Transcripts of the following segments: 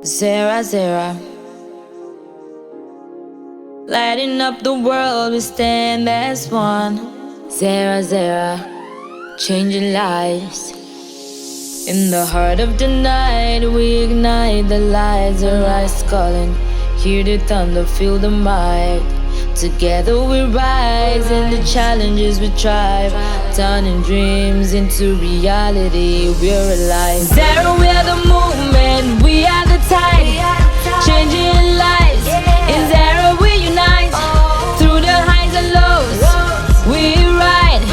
Zera, Zera. Lighting up the world, we stand as one. Zera, Zera. Changing lives. In the heart of the night, we ignite the lights, our eyes calling. Hear the thunder, feel the might. Together we rise, and the challenges we thrive. Turning dreams into reality, we're alive. Zera, we are the movement, we are the tide. Changing lives, in Zera we unite. Through the highs and lows, we ride.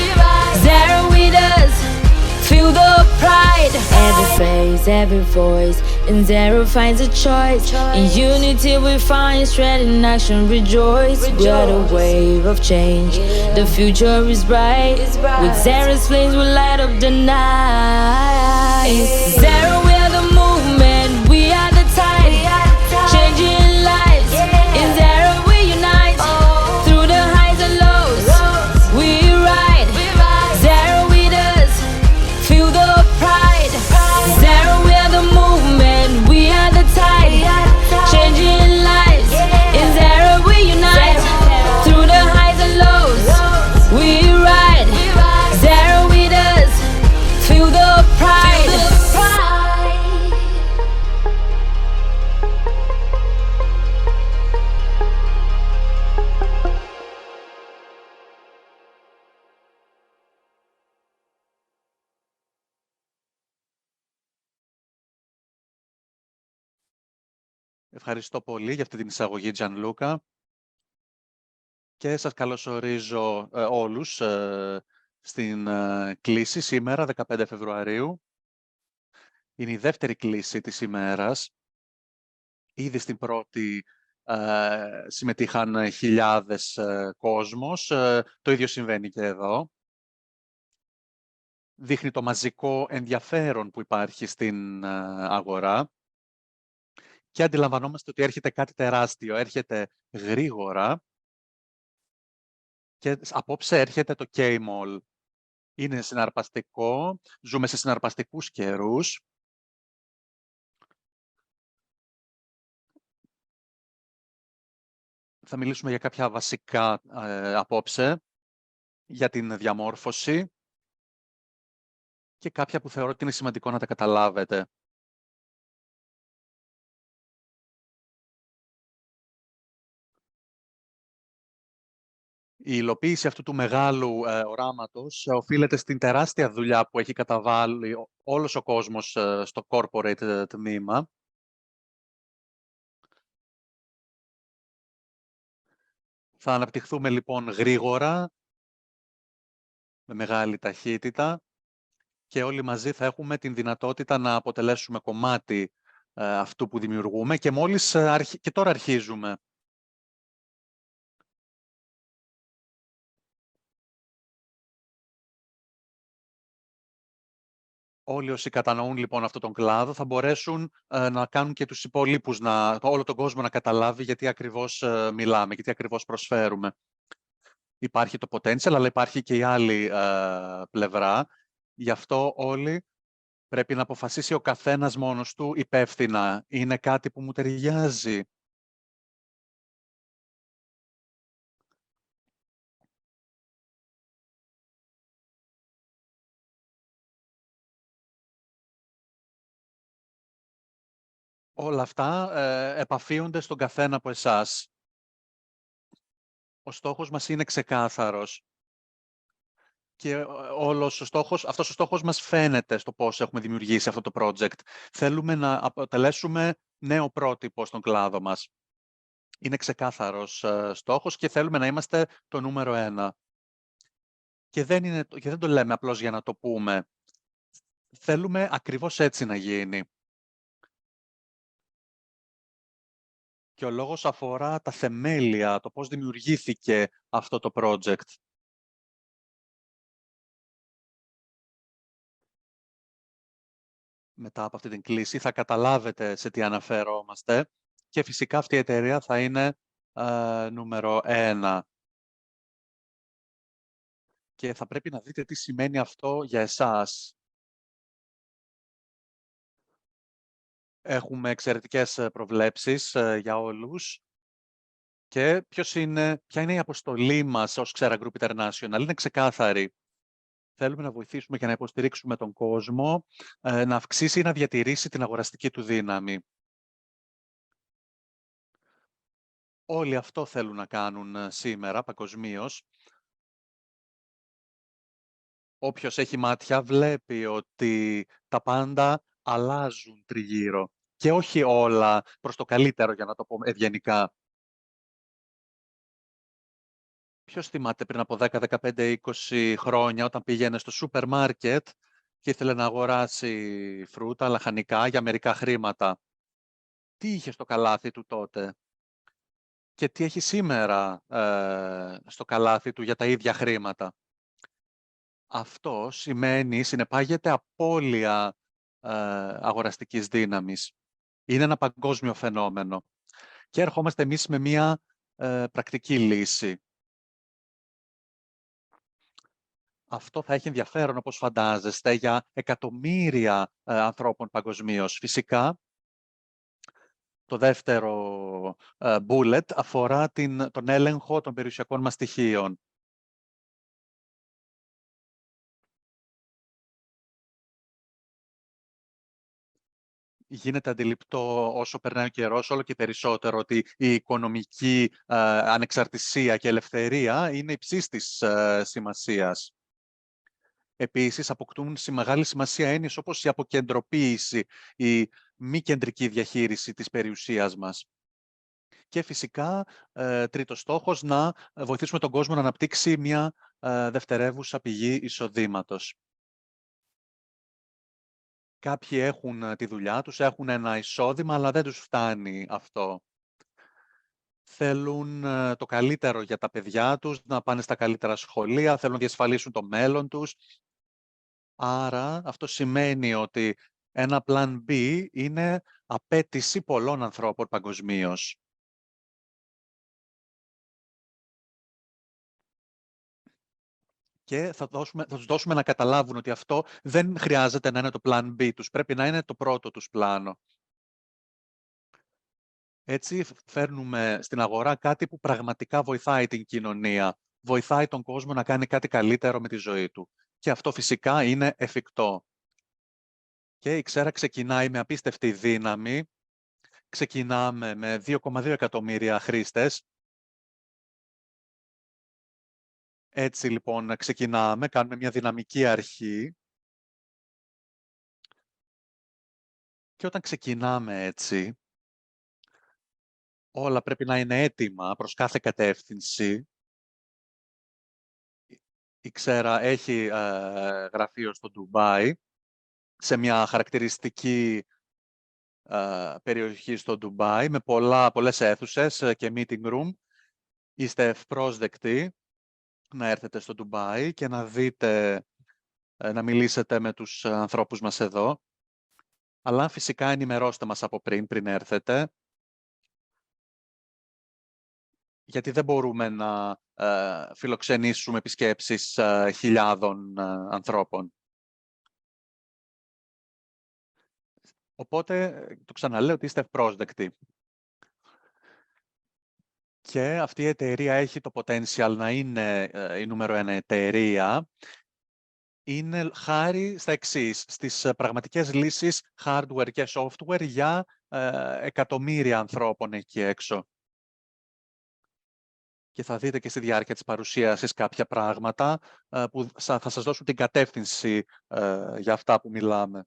Zera with us, feel the pride. Every face, every voice, in Zera finds a choice. In unity we find strength, in action rejoice. We are the wave of change, the future is bright. With Zera's flames we light up the night. Zera, we are the movement, we are the tide. Changing lives, in Zera we unite. Through the highs and lows, we ride. Zera with us, feel the pride. Zera, we are the movement, we are the tide. Changing lives, in Zera we unite. Through the highs and lows, we ride. Zera with us, feel the pride. Ευχαριστώ πολύ για αυτή την εισαγωγή, Τζανλούκα. Και σας καλωσορίζω όλους στην κλήση σήμερα, 15 Φεβρουαρίου. Είναι η δεύτερη κλήση της ημέρας. Ήδη στην πρώτη συμμετείχαν χιλιάδες κόσμος. Το ίδιο συμβαίνει και εδώ. Δείχνει το μαζικό ενδιαφέρον που υπάρχει στην αγορά. Και αντιλαμβανόμαστε ότι έρχεται κάτι τεράστιο, έρχεται γρήγορα και απόψε έρχεται το K-Mall. Είναι συναρπαστικό, ζούμε σε συναρπαστικούς καιρούς. Θα μιλήσουμε για κάποια βασικά απόψε, για την διαμόρφωση και κάποια που θεωρώ ότι είναι σημαντικό να τα καταλάβετε. Η υλοποίηση αυτού του μεγάλου οράματος οφείλεται στην τεράστια δουλειά που έχει καταβάλει όλος ο κόσμος στο corporate τμήμα. Θα αναπτυχθούμε λοιπόν γρήγορα, με μεγάλη ταχύτητα και όλοι μαζί θα έχουμε την δυνατότητα να αποτελέσουμε κομμάτι αυτού που δημιουργούμε και και τώρα αρχίζουμε. Όλοι όσοι κατανοούν λοιπόν αυτόν τον κλάδο θα μπορέσουν να κάνουν και τους υπολείπους, όλο τον κόσμο να καταλάβει γιατί ακριβώς μιλάμε, γιατί ακριβώς προσφέρουμε. Υπάρχει το potential, αλλά υπάρχει και η άλλη πλευρά. Γι' αυτό όλοι πρέπει να αποφασίσει ο καθένας μόνος του υπεύθυνα. Είναι κάτι που μου ταιριάζει. Όλα αυτά επαφίονται στον καθένα από εσάς. Ο στόχος μας είναι ξεκάθαρος. Και αυτός ο στόχος μας φαίνεται στο πώς έχουμε δημιουργήσει αυτό το project. Θέλουμε να αποτελέσουμε νέο πρότυπο στον κλάδο μας. Είναι ξεκάθαρος στόχος και θέλουμε να είμαστε το νούμερο 1. Και δεν το λέμε απλώς για να το πούμε. Θέλουμε ακριβώς έτσι να γίνει. Και ο λόγος αφορά τα θεμέλια, το πώς δημιουργήθηκε αυτό το project. Μετά από αυτή την κλίση θα καταλάβετε σε τι αναφερόμαστε και φυσικά αυτή η εταιρεία θα είναι νούμερο 1. Και θα πρέπει να δείτε τι σημαίνει αυτό για εσάς. Έχουμε εξαιρετικές προβλέψεις για όλους. Και ποια είναι η αποστολή μας ως Xera Group International? Είναι ξεκάθαρη. Θέλουμε να βοηθήσουμε και να υποστηρίξουμε τον κόσμο, να αυξήσει ή να διατηρήσει την αγοραστική του δύναμη. Όλοι αυτό θέλουν να κάνουν σήμερα παγκοσμίως. Όποιος έχει μάτια βλέπει ότι τα πάντα αλλάζουν τριγύρω. Και όχι όλα προς το καλύτερο, για να το πω ευγενικά. Ποιος θυμάται πριν από 10, 15, 20 χρόνια όταν πήγαινε στο σούπερ μάρκετ και ήθελε να αγοράσει φρούτα, λαχανικά για μερικά χρήματα? Τι είχε στο καλάθι του τότε και τι έχει σήμερα στο καλάθι του για τα ίδια χρήματα? Αυτό συνεπάγεται απώλεια αγοραστικής δύναμης. Είναι ένα παγκόσμιο φαινόμενο. Και ερχόμαστε εμείς με μία πρακτική λύση. Αυτό θα έχει ενδιαφέρον, όπως φαντάζεστε, για εκατομμύρια ανθρώπων παγκοσμίως. Φυσικά, το δεύτερο bullet αφορά τον έλεγχο των περιουσιακών μας στοιχείων. Γίνεται αντιληπτό όσο περνάει ο καιρός, όλο και περισσότερο, ότι η οικονομική ανεξαρτησία και ελευθερία είναι υψής της σημασίας. Επίσης, αποκτούν μεγάλη σημασία έννοιες όπως η αποκεντροποίηση, η μη κεντρική διαχείριση της περιουσίας μας. Και φυσικά, τρίτος στόχος, να βοηθήσουμε τον κόσμο να αναπτύξει μια δευτερεύουσα πηγή εισοδήματος. Κάποιοι έχουν τη δουλειά τους, έχουν ένα εισόδημα, αλλά δεν τους φτάνει αυτό. Θέλουν το καλύτερο για τα παιδιά τους, να πάνε στα καλύτερα σχολεία, θέλουν να διασφαλίσουν το μέλλον τους. Άρα, αυτό σημαίνει ότι ένα plan B είναι απέτηση πολλών ανθρώπων παγκοσμίως. Και θα τους δώσουμε να καταλάβουν ότι αυτό δεν χρειάζεται να είναι το plan B τους, πρέπει να είναι το πρώτο τους πλάνο. Έτσι φέρνουμε στην αγορά κάτι που πραγματικά βοηθάει την κοινωνία, βοηθάει τον κόσμο να κάνει κάτι καλύτερο με τη ζωή του. Και αυτό φυσικά είναι εφικτό. Και η Xera ξεκινάει με απίστευτη δύναμη. Ξεκινάμε με 2,2 εκατομμύρια χρήστες. Έτσι λοιπόν ξεκινάμε, κάνουμε μια δυναμική αρχή. Και όταν ξεκινάμε έτσι, όλα πρέπει να είναι έτοιμα προς κάθε κατεύθυνση. Η Xera έχει γραφείο στο Ντουμπάι, σε μια χαρακτηριστική περιοχή στο Ντουμπάι, με πολλές αίθουσες και meeting room. Είστε ευπρόσδεκτοι να έρθετε στο Ντουμπάι και να δείτε, να μιλήσετε με τους ανθρώπους μας εδώ. Αλλά φυσικά ενημερώστε μας από πριν έρθετε, γιατί δεν μπορούμε να φιλοξενήσουμε επισκέψεις χιλιάδων ανθρώπων. Οπότε, το ξαναλέω ότι είστε ευπρόσδεκτοι. Και αυτή η εταιρεία έχει το potential να είναι η νούμερο 1 εταιρεία. Είναι χάρη στα εξής, στις πραγματικές λύσεις hardware και software για εκατομμύρια ανθρώπων εκεί έξω. Και θα δείτε και στη διάρκεια της παρουσίασης κάποια πράγματα που θα σας δώσουν την κατεύθυνση για αυτά που μιλάμε.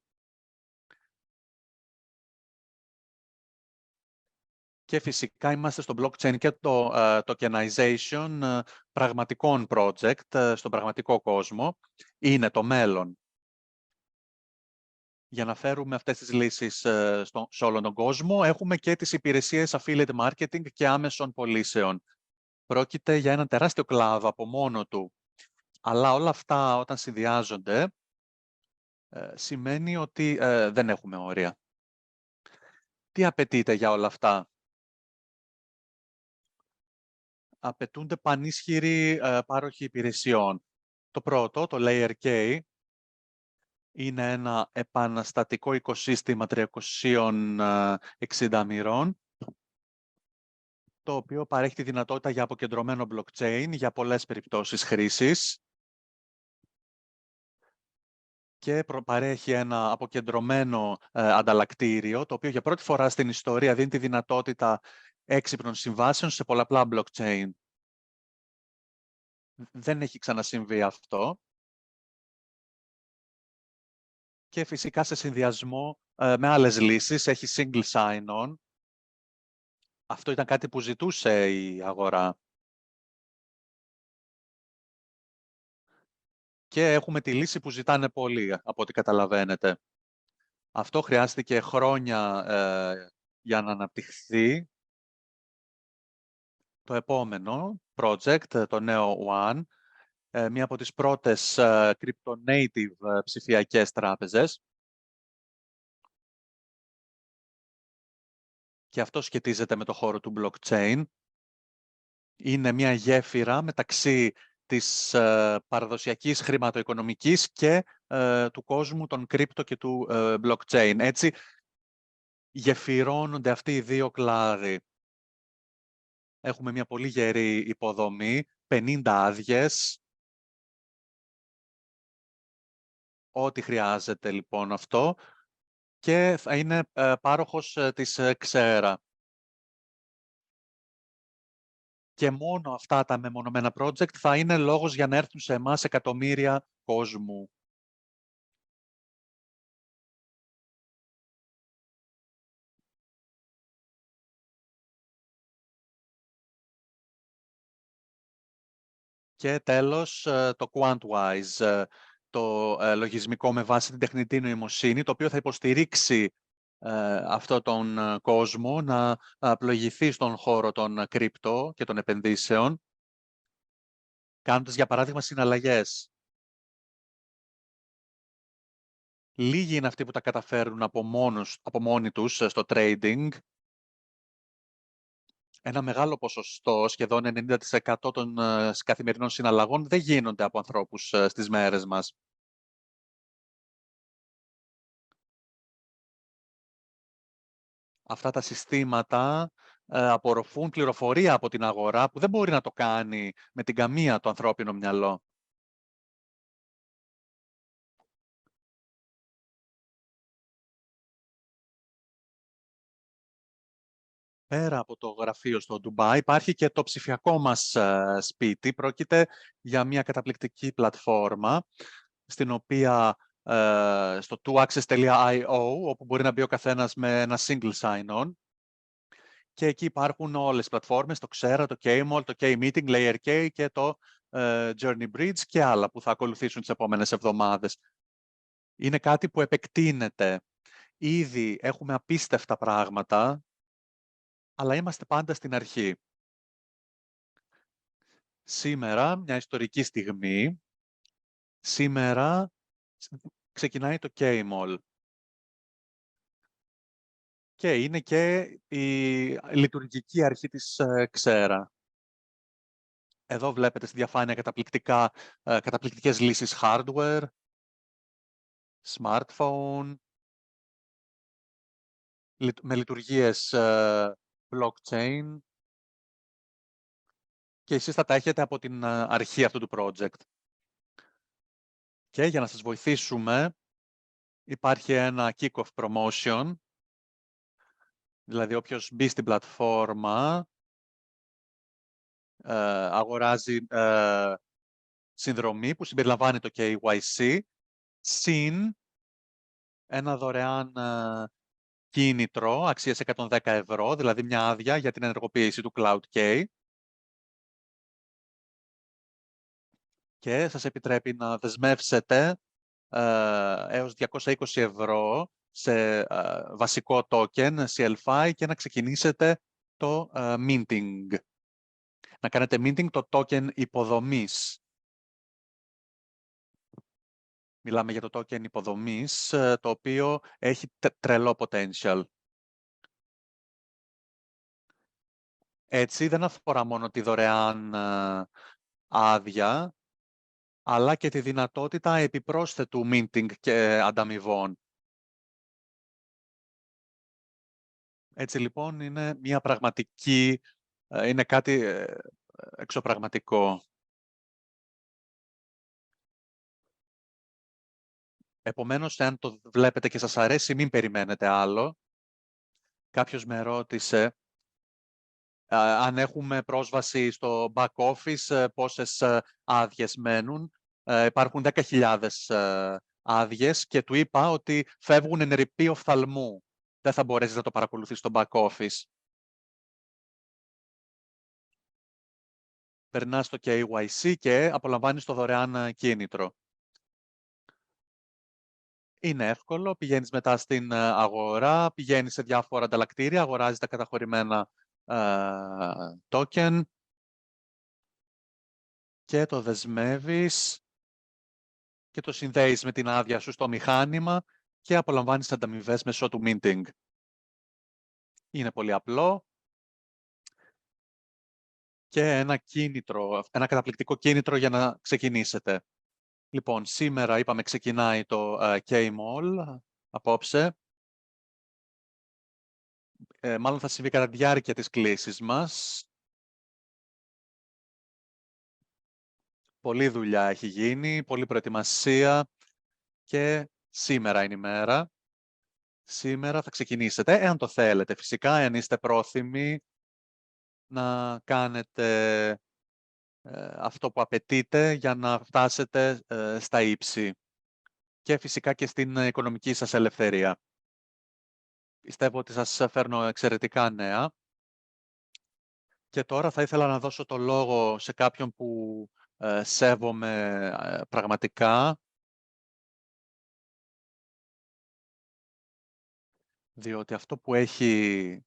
Και φυσικά είμαστε στο blockchain και το tokenization πραγματικών project στον πραγματικό κόσμο. Είναι το μέλλον. Για να φέρουμε αυτές τις λύσεις σε όλον τον κόσμο, έχουμε και τις υπηρεσίες affiliate marketing και άμεσων πωλήσεων. Πρόκειται για ένα τεράστιο κλάδο από μόνο του. Αλλά όλα αυτά όταν συνδυάζονται, σημαίνει ότι δεν έχουμε όρια. Τι απαιτείται για όλα αυτά? Απαιτούνται πανίσχυροι πάροχοι υπηρεσιών. Το πρώτο, το Layer K, Είναι ένα επαναστατικό οικοσύστημα 360 μοιρών, το οποίο παρέχει τη δυνατότητα για αποκεντρωμένο blockchain για πολλές περιπτώσεις χρήσης και παρέχει ένα αποκεντρωμένο ανταλλακτήριο, το οποίο για πρώτη φορά στην ιστορία δίνει τη δυνατότητα έξυπνων συμβάσεων σε πολλαπλά blockchain. Δεν έχει ξανασυμβεί αυτό. Και φυσικά σε συνδυασμό με άλλες λύσεις, έχει single sign-on. Αυτό ήταν κάτι που ζητούσε η αγορά. Και έχουμε τη λύση που ζητάνε πολλοί, από ό,τι καταλαβαίνετε. Αυτό χρειάστηκε χρόνια για να αναπτυχθεί. Το επόμενο project, το νέο One, μία από τις πρώτες crypto-native ψηφιακές τράπεζες. Και αυτό σχετίζεται με το χώρο του blockchain. Είναι μια γέφυρα μεταξύ της παραδοσιακής χρηματοοικονομικής και του κόσμου των crypto και του blockchain. Έτσι, γεφυρώνονται αυτοί οι δύο κλάδοι. Έχουμε μια πολύ γερή υποδομή, 50 άδειες. Ό,τι χρειάζεται λοιπόν αυτό. Και θα είναι πάροχος της Xera. Και μόνο αυτά τα μεμονωμένα project θα είναι λόγος για να έρθουν σε εμάς εκατομμύρια κόσμου. Και τέλος, το QuantWise, το λογισμικό με βάση την τεχνητή νοημοσύνη, το οποίο θα υποστηρίξει αυτό τον κόσμο να πλοηγηθεί στον χώρο των κρυπτο και των επενδύσεων, κάνοντας, για παράδειγμα, συναλλαγές. Λίγοι είναι αυτοί που τα καταφέρουν από μόνοι τους στο trading. Ένα μεγάλο ποσοστό, σχεδόν 90% των καθημερινών συναλλαγών, δεν γίνονται από ανθρώπους στις μέρες μας. Αυτά τα συστήματα απορροφούν πληροφορία από την αγορά που δεν μπορεί να το κάνει με την καμία το ανθρώπινο μυαλό. Πέρα από το γραφείο στο Ντουμπάι υπάρχει και το ψηφιακό μας σπίτι. Πρόκειται για μια καταπληκτική πλατφόρμα στην οποία στο 2access.io, όπου μπορεί να μπει ο καθένας με ένα single sign-on. Και εκεί υπάρχουν όλες τις πλατφόρμες, το Xera, το K-Mall, το K-Meeting, Layer K και το Journey Bridge και άλλα που θα ακολουθήσουν τις επόμενες εβδομάδες. Είναι κάτι που επεκτείνεται. Ήδη έχουμε απίστευτα πράγματα, αλλά είμαστε πάντα στην αρχή. Σήμερα, μια ιστορική στιγμή, σήμερα ξεκινάει το K-Mall. Και είναι και η λειτουργική αρχή της Xera. Εδώ βλέπετε στη διαφάνεια καταπληκτικές λύσεις hardware, smartphone, με λειτουργίες blockchain και εσείς θα τα έχετε από την αρχή αυτού του project. Και για να σας βοηθήσουμε υπάρχει ένα kick-off promotion, δηλαδή όποιος μπει στην πλατφόρμα αγοράζει συνδρομή που συμπεριλαμβάνει το KYC συν ένα δωρεάν κίνητρο αξίας 110 ευρώ, δηλαδή μια άδεια για την ενεργοποίηση του CloudK και σας επιτρέπει να δεσμεύσετε έως 220 ευρώ σε βασικό token, CLFI και να ξεκινήσετε το minting. Να κάνετε minting το token υποδομής. Μιλάμε για το token υποδομής, το οποίο έχει τρελό potential. Έτσι, δεν αφορά μόνο τη δωρεάν άδεια, αλλά και τη δυνατότητα επιπρόσθετου minting και ανταμοιβών. Έτσι λοιπόν είναι μια πραγματική, είναι κάτι εξωπραγματικό. Επομένως, αν το βλέπετε και σας αρέσει, μην περιμένετε άλλο. Κάποιος με ρώτησε αν έχουμε πρόσβαση στο back office, πόσες άδειες μένουν. Υπάρχουν 10.000 άδειες και του είπα ότι φεύγουν εν ρηπή οφθαλμού. Δεν θα μπορέσεις να το παρακολουθείς στο back office. Περνάς στο KYC και απολαμβάνεις το δωρεάν κίνητρο. Είναι εύκολο, πηγαίνεις μετά στην αγορά, πηγαίνεις σε διάφορα ανταλλακτήρια, αγοράζεις τα καταχωρημένα token και το δεσμεύεις και το συνδέεις με την άδεια σου στο μηχάνημα και απολαμβάνεις ανταμοιβές μέσω του minting. Είναι πολύ απλό και ένα καταπληκτικό κίνητρο για να ξεκινήσετε. Λοιπόν, σήμερα είπαμε ξεκινάει το K-Mall απόψε. Μάλλον θα συμβεί κατά τη διάρκεια της κλήσης μας. Πολλή δουλειά έχει γίνει, πολλή προετοιμασία και σήμερα είναι η μέρα. Σήμερα θα ξεκινήσετε, εάν το θέλετε φυσικά, εάν είστε πρόθυμοι να κάνετε αυτό που απαιτείτε για να φτάσετε στα ύψη και φυσικά και στην οικονομική σας ελευθερία. Πιστεύω ότι σας φέρνω εξαιρετικά νέα και τώρα θα ήθελα να δώσω το λόγο σε κάποιον που σέβομαι πραγματικά, διότι αυτό που έχει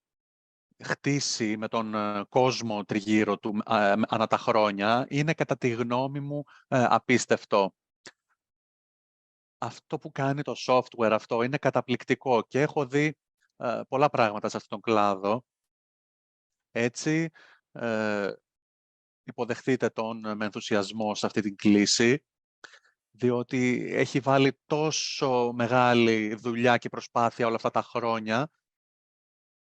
χτίσει με τον κόσμο τριγύρω του ανά τα χρόνια είναι κατά τη γνώμη μου απίστευτο. Αυτό που κάνει το software αυτό είναι καταπληκτικό και έχω δει πολλά πράγματα σε αυτόν τον κλάδο. Έτσι, υποδεχτείτε τον με ενθουσιασμό σε αυτή την κλίση, διότι έχει βάλει τόσο μεγάλη δουλειά και προσπάθεια όλα αυτά τα χρόνια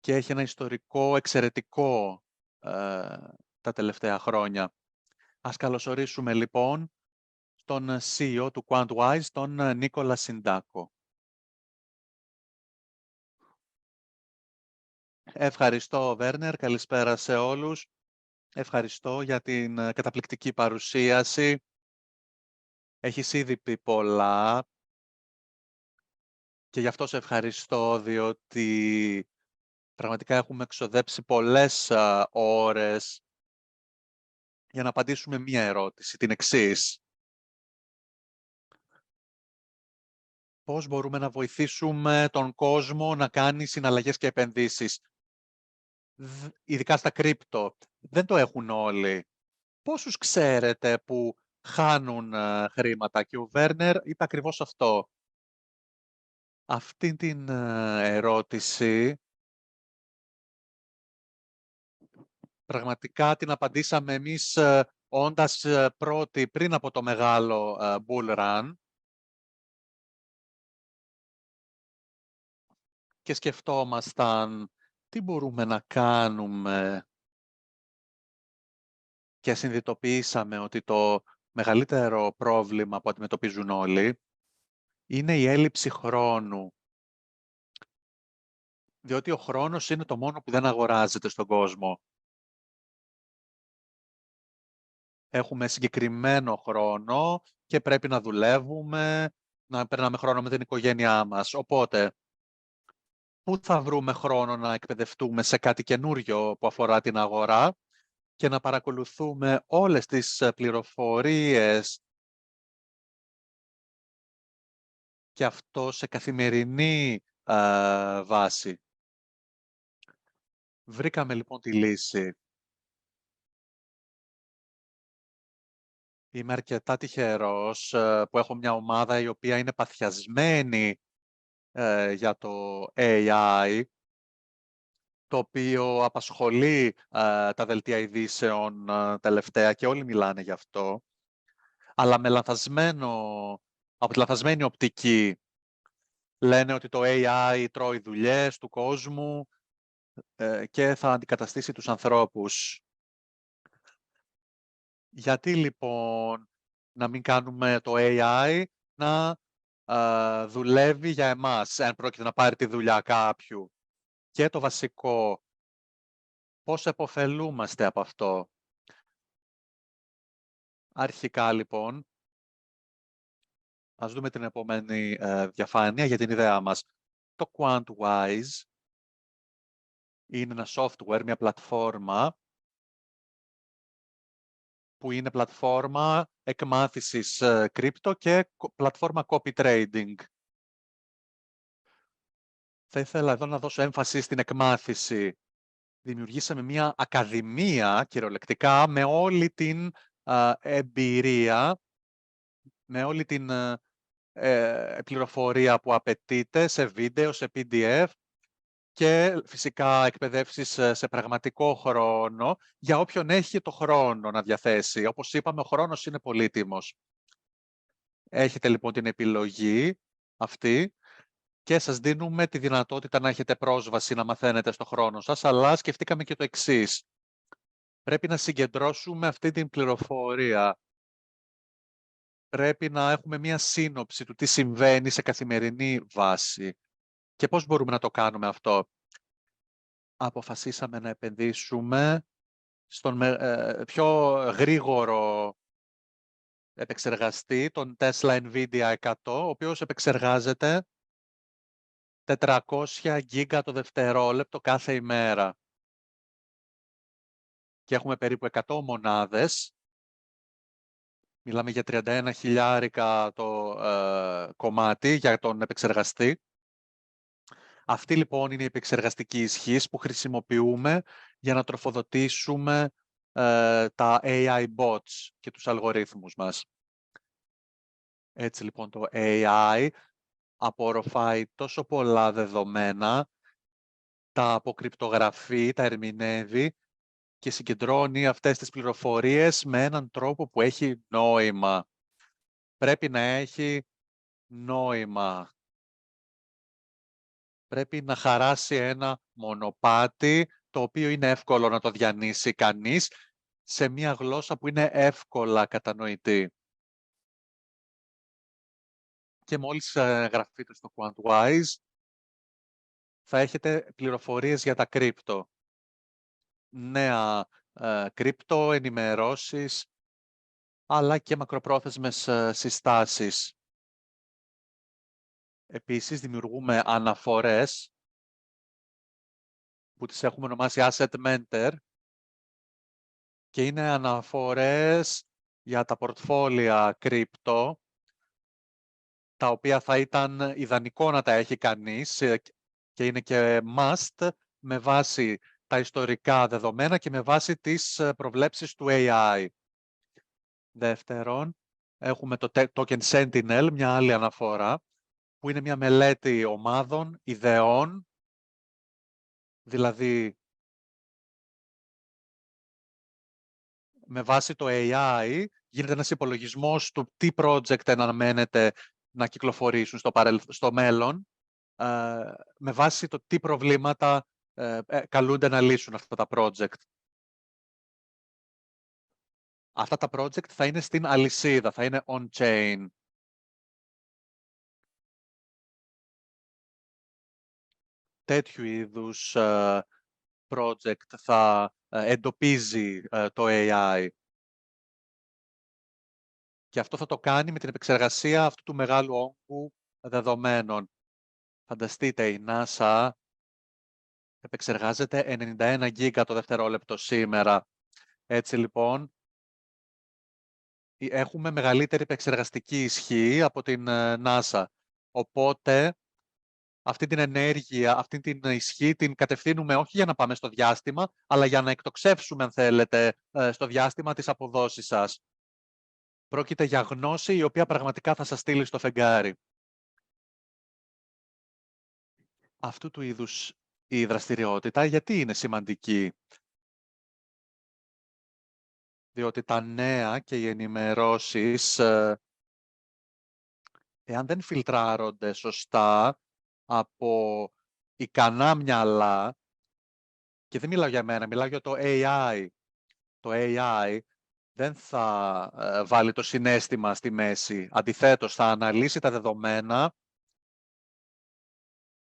και έχει ένα ιστορικό εξαιρετικό τα τελευταία χρόνια. Ας καλωσορίσουμε λοιπόν τον CEO του QuantWise, τον Νίκολα Συντάκο. Ευχαριστώ, Βέρνερ. Καλησπέρα σε όλους. Ευχαριστώ για την καταπληκτική παρουσίαση. Έχεις ήδη πει πολλά και γι' αυτό σε ευχαριστώ, διότι πραγματικά έχουμε εξοδέψει πολλές ώρες για να απαντήσουμε μία ερώτηση, την εξής. Πώς μπορούμε να βοηθήσουμε τον κόσμο να κάνει συναλλαγές και επενδύσεις, ειδικά στα κρύπτο? Δεν το έχουν όλοι. Πόσους ξέρετε που χάνουν χρήματα? Και ο Βέρνερ είπε ακριβώς αυτό. Αυτή την ερώτηση πραγματικά την απαντήσαμε εμείς όντας πρώτοι πριν από το μεγάλο bull run και σκεφτόμασταν τι μπορούμε να κάνουμε και συνειδητοποιήσαμε ότι το μεγαλύτερο πρόβλημα που αντιμετωπίζουν όλοι είναι η έλλειψη χρόνου. Διότι ο χρόνος είναι το μόνο που δεν αγοράζεται στον κόσμο. Έχουμε συγκεκριμένο χρόνο και πρέπει να δουλεύουμε, να περνάμε χρόνο με την οικογένειά μας. Οπότε, πού θα βρούμε χρόνο να εκπαιδευτούμε σε κάτι καινούριο που αφορά την αγορά και να παρακολουθούμε όλες τις πληροφορίες και αυτό σε καθημερινή βάση. Βρήκαμε λοιπόν τη λύση. Είμαι αρκετά τυχερός που έχω μια ομάδα η οποία είναι παθιασμένη για το AI, το οποίο απασχολεί τα δελτία ειδήσεων τελευταία και όλοι μιλάνε γι' αυτό. αλλά από τη λανθασμένη οπτική. Λένε ότι το AI τρώει δουλειές του κόσμου και θα αντικαταστήσει τους ανθρώπους. Γιατί λοιπόν να μην κάνουμε το AI να δουλεύει για εμάς, αν πρόκειται να πάρει τη δουλειά κάποιου. Και το βασικό, πώς επωφελούμαστε από αυτό. Αρχικά λοιπόν, ας δούμε την επόμενη διαφάνεια για την ιδέα μας. Το QuantWise είναι ένα software, μια πλατφόρμα που είναι πλατφόρμα εκμάθησης κρύπτο και πλατφόρμα copy trading. Θα ήθελα εδώ να δώσω έμφαση στην εκμάθηση. Δημιουργήσαμε μια ακαδημία, κυριολεκτικά, με όλη την εμπειρία, με όλη την πληροφορία που απαιτείται σε βίντεο, σε PDF και φυσικά εκπαιδεύσεις σε πραγματικό χρόνο για όποιον έχει το χρόνο να διαθέσει. Όπως είπαμε, ο χρόνος είναι πολύτιμος. Έχετε λοιπόν την επιλογή αυτή και σας δίνουμε τη δυνατότητα να έχετε πρόσβαση να μαθαίνετε στο χρόνο σας, αλλά σκεφτήκαμε και το εξής. Πρέπει να συγκεντρώσουμε αυτή την πληροφορία. Πρέπει να έχουμε μία σύνοψη του τι συμβαίνει σε καθημερινή βάση. Και πώς μπορούμε να το κάνουμε αυτό. Αποφασίσαμε να επενδύσουμε στον πιο γρήγορο επεξεργαστή, τον Tesla NVIDIA 100, ο οποίος επεξεργάζεται 400 γίγα το δευτερόλεπτο κάθε ημέρα. Και έχουμε περίπου 100 μονάδες. Μιλάμε για 31.000 το κομμάτι για τον επεξεργαστή. Αυτή λοιπόν είναι η επεξεργαστική ισχύς που χρησιμοποιούμε για να τροφοδοτήσουμε τα AI bots και τους αλγορίθμους μας. Έτσι λοιπόν το AI απορροφάει τόσο πολλά δεδομένα, τα αποκρυπτογραφεί, τα ερμηνεύει και συγκεντρώνει αυτές τις πληροφορίες με έναν τρόπο που έχει νόημα. Πρέπει να έχει νόημα. Πρέπει να χαράσει ένα μονοπάτι, το οποίο είναι εύκολο να το διανύσει κανείς, σε μια γλώσσα που είναι εύκολα κατανοητή. Και μόλις γραφείτε στο QuantWise, θα έχετε πληροφορίες για τα κρύπτο. Νέα κρύπτο, ενημερώσεις, αλλά και μακροπρόθεσμες συστάσεις. Επίσης, δημιουργούμε αναφορές που τις έχουμε ονομάσει Asset Mentor και είναι αναφορές για τα πορτφόλια κρύπτο, τα οποία θα ήταν ιδανικό να τα έχει κανείς και είναι και must με βάση τα ιστορικά δεδομένα και με βάση τις προβλέψεις του AI. Δεύτερον, έχουμε το Token Sentinel, μια άλλη αναφορά, που είναι μια μελέτη ομάδων, ιδεών, δηλαδή με βάση το AI γίνεται ένας υπολογισμός του τι project αναμένεται να κυκλοφορήσουν στο μέλλον, με βάση το τι προβλήματα καλούνται να λύσουν αυτά τα project. Αυτά τα project θα είναι στην αλυσίδα, θα είναι on-chain. Τέτοιου είδους project θα εντοπίζει το AI. Και αυτό θα το κάνει με την επεξεργασία αυτού του μεγάλου όγκου δεδομένων. Φανταστείτε, η NASA επεξεργάζεται 91 γίγα το δευτερόλεπτο σήμερα. Έτσι λοιπόν, έχουμε μεγαλύτερη επεξεργαστική ισχύ από την NASA. Οπότε, αυτή την ενέργεια, αυτή την ισχύ την κατευθύνουμε όχι για να πάμε στο διάστημα, αλλά για να εκτοξεύσουμε, αν θέλετε, στο διάστημα τις αποδόσεις σας. Πρόκειται για γνώση η οποία πραγματικά θα σας στείλει στο φεγγάρι. Αυτού του είδους η δραστηριότητα γιατί είναι σημαντική. διότι τα νέα και οι ενημερώσεις, εάν δεν φιλτράρονται σωστά από ικανά μυαλά, και δεν μιλάω για μένα, μιλάω για το AI. Το AI δεν θα βάλει το συναίσθημα στη μέση. Αντιθέτως, θα αναλύσει τα δεδομένα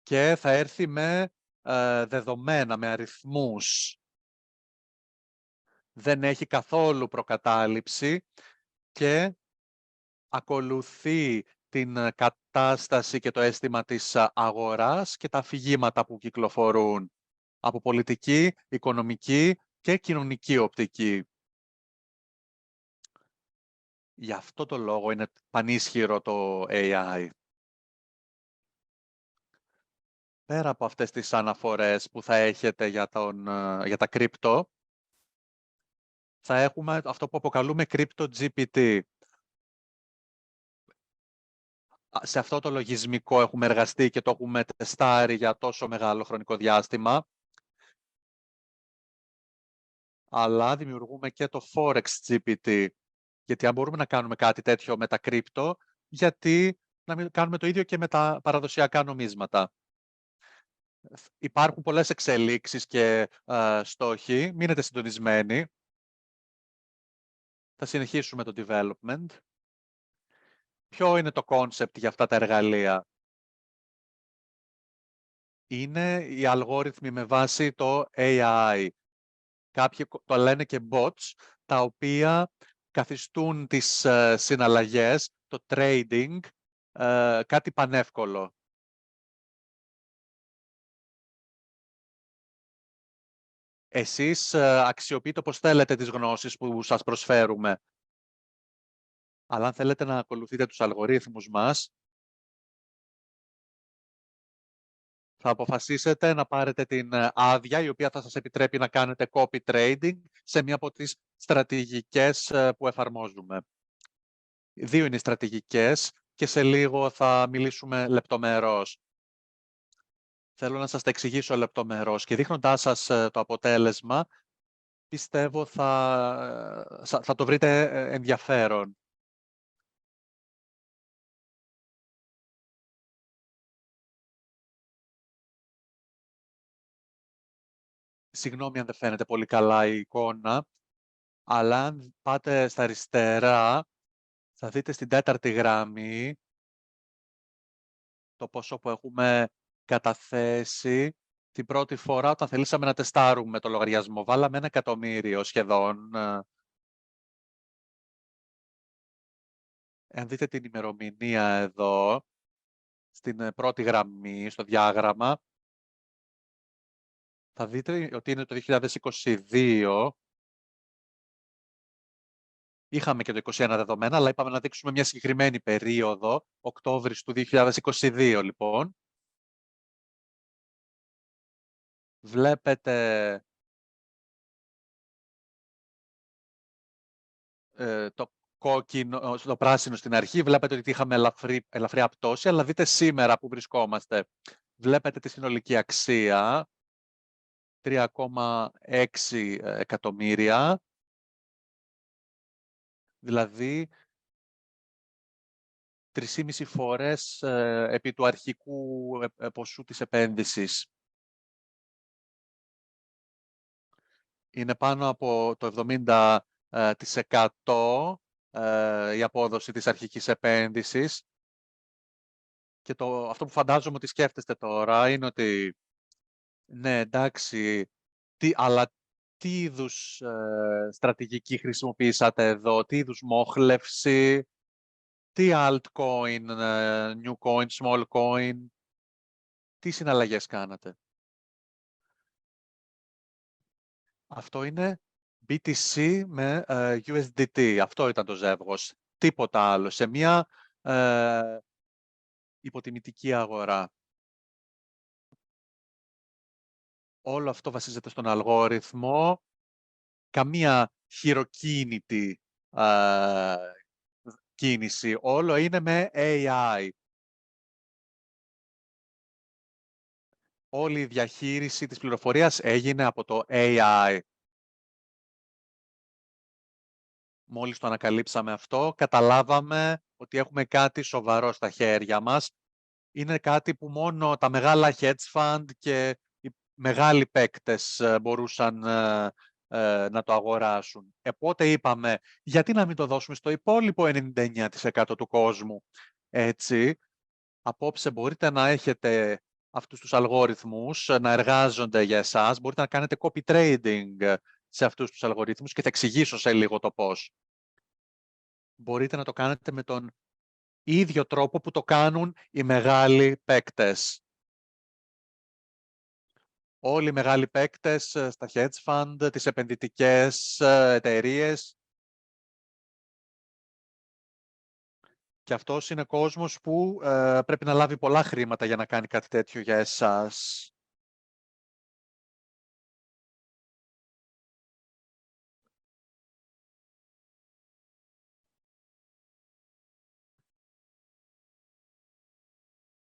και θα έρθει με δεδομένα, με αριθμούς. Δεν έχει καθόλου προκατάληψη και ακολουθεί την κατάσταση και το αίσθημα της αγοράς και τα αφηγήματα που κυκλοφορούν από πολιτική, οικονομική και κοινωνική οπτική. Γι' αυτό το λόγο είναι πανίσχυρο το AI. Πέρα από αυτές τις αναφορές που θα έχετε για τα κρύπτο, θα έχουμε αυτό που αποκαλούμε Crypto GPT. Σε αυτό το λογισμικό έχουμε εργαστεί και το έχουμε τεστάρει για τόσο μεγάλο χρονικό διάστημα. Αλλά δημιουργούμε και το Forex GPT. Γιατί αν μπορούμε να κάνουμε κάτι τέτοιο με τα κρύπτο, γιατί να μην κάνουμε το ίδιο και με τα παραδοσιακά νομίσματα. Υπάρχουν πολλές εξελίξεις και στόχοι. Μείνετε συντονισμένοι. Θα συνεχίσουμε το development. Ποιο είναι το concept για αυτά τα εργαλεία? Είναι οι αλγόριθμοι με βάση το AI. Κάποιοι το λένε και bots, τα οποία καθιστούν τις συναλλαγές, το trading, κάτι πανεύκολο. Εσείς αξιοποιείτε όπως θέλετε τις γνώσεις που σας προσφέρουμε. Αλλά αν θέλετε να ακολουθείτε τους αλγορίθμους μας, θα αποφασίσετε να πάρετε την άδεια, η οποία θα σας επιτρέπει να κάνετε copy trading σε μία από τις στρατηγικές που εφαρμόζουμε. Δύο είναι οι στρατηγικές και σε λίγο θα μιλήσουμε λεπτομερώς. Θέλω να σας τα εξηγήσω λεπτομερώς και δείχνοντάς σας το αποτέλεσμα, πιστεύω θα το βρείτε ενδιαφέρον. Συγγνώμη αν δεν φαίνεται πολύ καλά η εικόνα, αλλά αν πάτε στα αριστερά, θα δείτε στην τέταρτη γραμμή το ποσό που έχουμε καταθέσει την πρώτη φορά όταν θελήσαμε να τεστάρουμε το λογαριασμό. Βάλαμε 1.000.000 σχεδόν. Αν δείτε την ημερομηνία εδώ, στην πρώτη γραμμή, στο διάγραμμα, θα δείτε ότι είναι το 2022. Είχαμε και το 2021 δεδομένα, αλλά είπαμε να δείξουμε μια συγκεκριμένη περίοδο, Οκτώβρης του 2022 λοιπόν. Βλέπετε το κόκκινο, το πράσινο στην αρχή, βλέπετε ότι είχαμε ελαφριά πτώση, αλλά δείτε σήμερα που βρισκόμαστε. Βλέπετε τη συνολική αξία, 3,6 εκατομμύρια, δηλαδή 3,5 φορές επί του αρχικού ποσού της επένδυσης. Είναι πάνω από το 70% η απόδοση της αρχικής επένδυσης. Και αυτό που φαντάζομαι ότι σκέφτεστε τώρα είναι ότι, ναι, εντάξει, αλλά τι είδους στρατηγική χρησιμοποιήσατε εδώ, τι είδους μόχλευση, τι altcoin, new coin, small coin, τι συναλλαγές κάνατε? Αυτό είναι BTC με USDT. Αυτό ήταν το ζεύγος. Τίποτα άλλο. Σε μια υποτιμητική αγορά. Όλο αυτό βασίζεται στον αλγόριθμο. Καμία χειροκίνητη κίνηση. Όλο είναι με AI. Όλη η διαχείριση της πληροφορίας έγινε από το AI. Μόλις το ανακαλύψαμε αυτό, καταλάβαμε ότι έχουμε κάτι σοβαρό στα χέρια μας. Είναι κάτι που μόνο τα μεγάλα hedge fund και οι μεγάλοι παίκτες μπορούσαν να το αγοράσουν. Οπότε είπαμε, γιατί να μην το δώσουμε στο υπόλοιπο 99% του κόσμου. Έτσι, απόψε μπορείτε να έχετε αυτούς τους αλγόριθμους να εργάζονται για εσάς, μπορείτε να κάνετε copy trading σε αυτούς τους αλγορίθμους και θα εξηγήσω σε λίγο το πώς. Μπορείτε να το κάνετε με τον ίδιο τρόπο που το κάνουν οι μεγάλοι παίκτες. Όλοι οι μεγάλοι παίκτες στα hedge fund, τις επενδυτικές εταιρείες. Και αυτός είναι κόσμος που πρέπει να λάβει πολλά χρήματα για να κάνει κάτι τέτοιο για εσάς.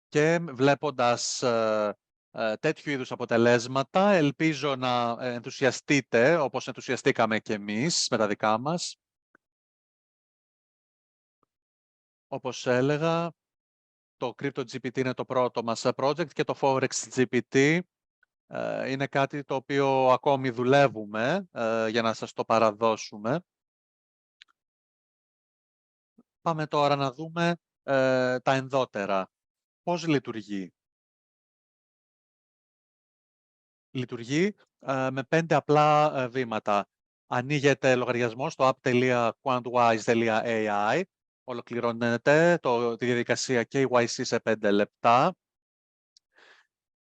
Και βλέποντας τέτοιου είδους αποτελέσματα, ελπίζω να ενθουσιαστείτε, όπως ενθουσιαστήκαμε και εμείς με τα δικά μας. Όπως έλεγα, το CryptoGPT είναι το πρώτο μας project και το ForexGPT είναι κάτι το οποίο ακόμη δουλεύουμε για να σας το παραδώσουμε. Πάμε τώρα να δούμε τα ενδότερα. Πώς λειτουργεί. Λειτουργεί με 5 απλά βήματα. Ανοίγεται λογαριασμό στο app.quantwise.ai. Ολοκληρώνεται τη διαδικασία KYC σε 5 λεπτά.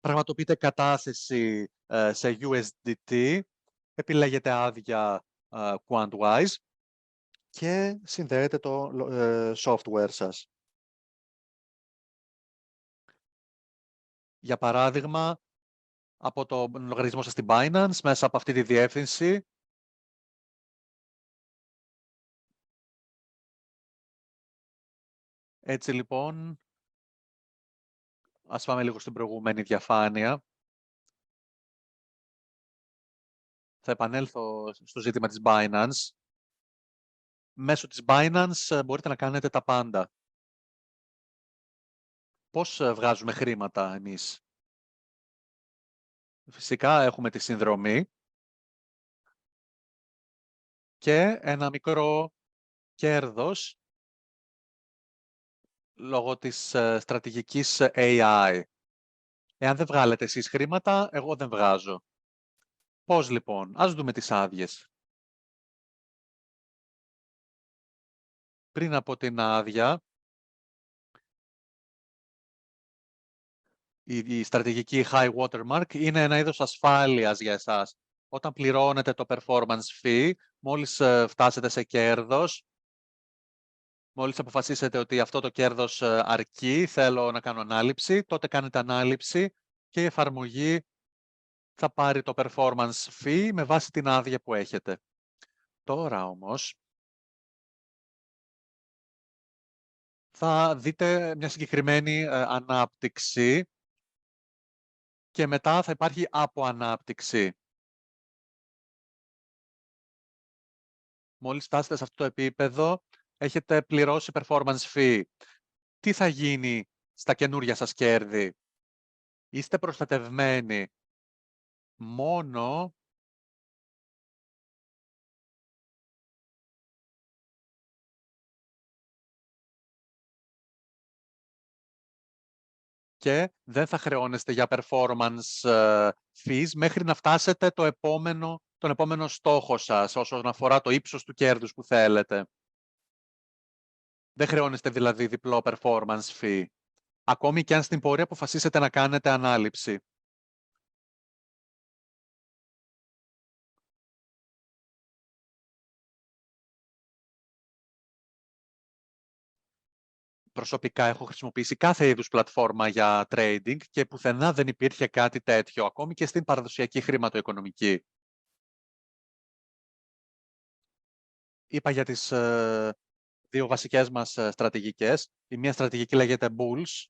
Πραγματοποιείται κατάθεση σε USDT. Επιλέγετε άδεια Quantwise και συνδέεται το software σας. Για παράδειγμα, από το λογαριασμό σας στην Binance, μέσα από αυτή τη διεύθυνση, έτσι λοιπόν, ας πάμε λίγο στην προηγούμενη διαφάνεια. Θα επανέλθω στο ζήτημα της Binance. Μέσω της Binance μπορείτε να κάνετε τα πάντα. Πώς βγάζουμε χρήματα εμείς. Φυσικά έχουμε τη συνδρομή και ένα μικρό κέρδος λόγω της στρατηγικής AI. Εάν δεν βγάλετε εσείς χρήματα, εγώ δεν βγάζω. Πώς λοιπόν, ας δούμε τις άδειες. Πριν από την άδεια, η στρατηγική high watermark είναι ένα είδος ασφάλειας για εσάς. Όταν πληρώνετε το performance fee, μόλις φτάσετε σε κέρδος, μόλις αποφασίσετε ότι αυτό το κέρδος αρκεί, θέλω να κάνω ανάληψη, τότε κάνετε ανάληψη και η εφαρμογή θα πάρει το performance fee με βάση την άδεια που έχετε. Τώρα όμως, θα δείτε μια συγκεκριμένη ανάπτυξη και μετά θα υπάρχει αποανάπτυξη. Μόλις φτάσετε σε αυτό το επίπεδο, έχετε πληρώσει performance fee. Τι θα γίνει στα καινούρια σας κέρδη. Είστε προστατευμένοι μόνο και δεν θα χρεώνεστε για performance fees μέχρι να φτάσετε τον επόμενο στόχο σας όσον αφορά το ύψος του κέρδους που θέλετε. Δεν χρεώνεστε δηλαδή διπλό performance fee. Ακόμη και αν στην πορεία αποφασίσετε να κάνετε ανάληψη. Προσωπικά έχω χρησιμοποιήσει κάθε είδους πλατφόρμα για trading και πουθενά δεν υπήρχε κάτι τέτοιο, ακόμη και στην παραδοσιακή χρηματοοικονομική. Είπα για τις δύο βασικές μας στρατηγικές. Η μία στρατηγική λέγεται Bulls,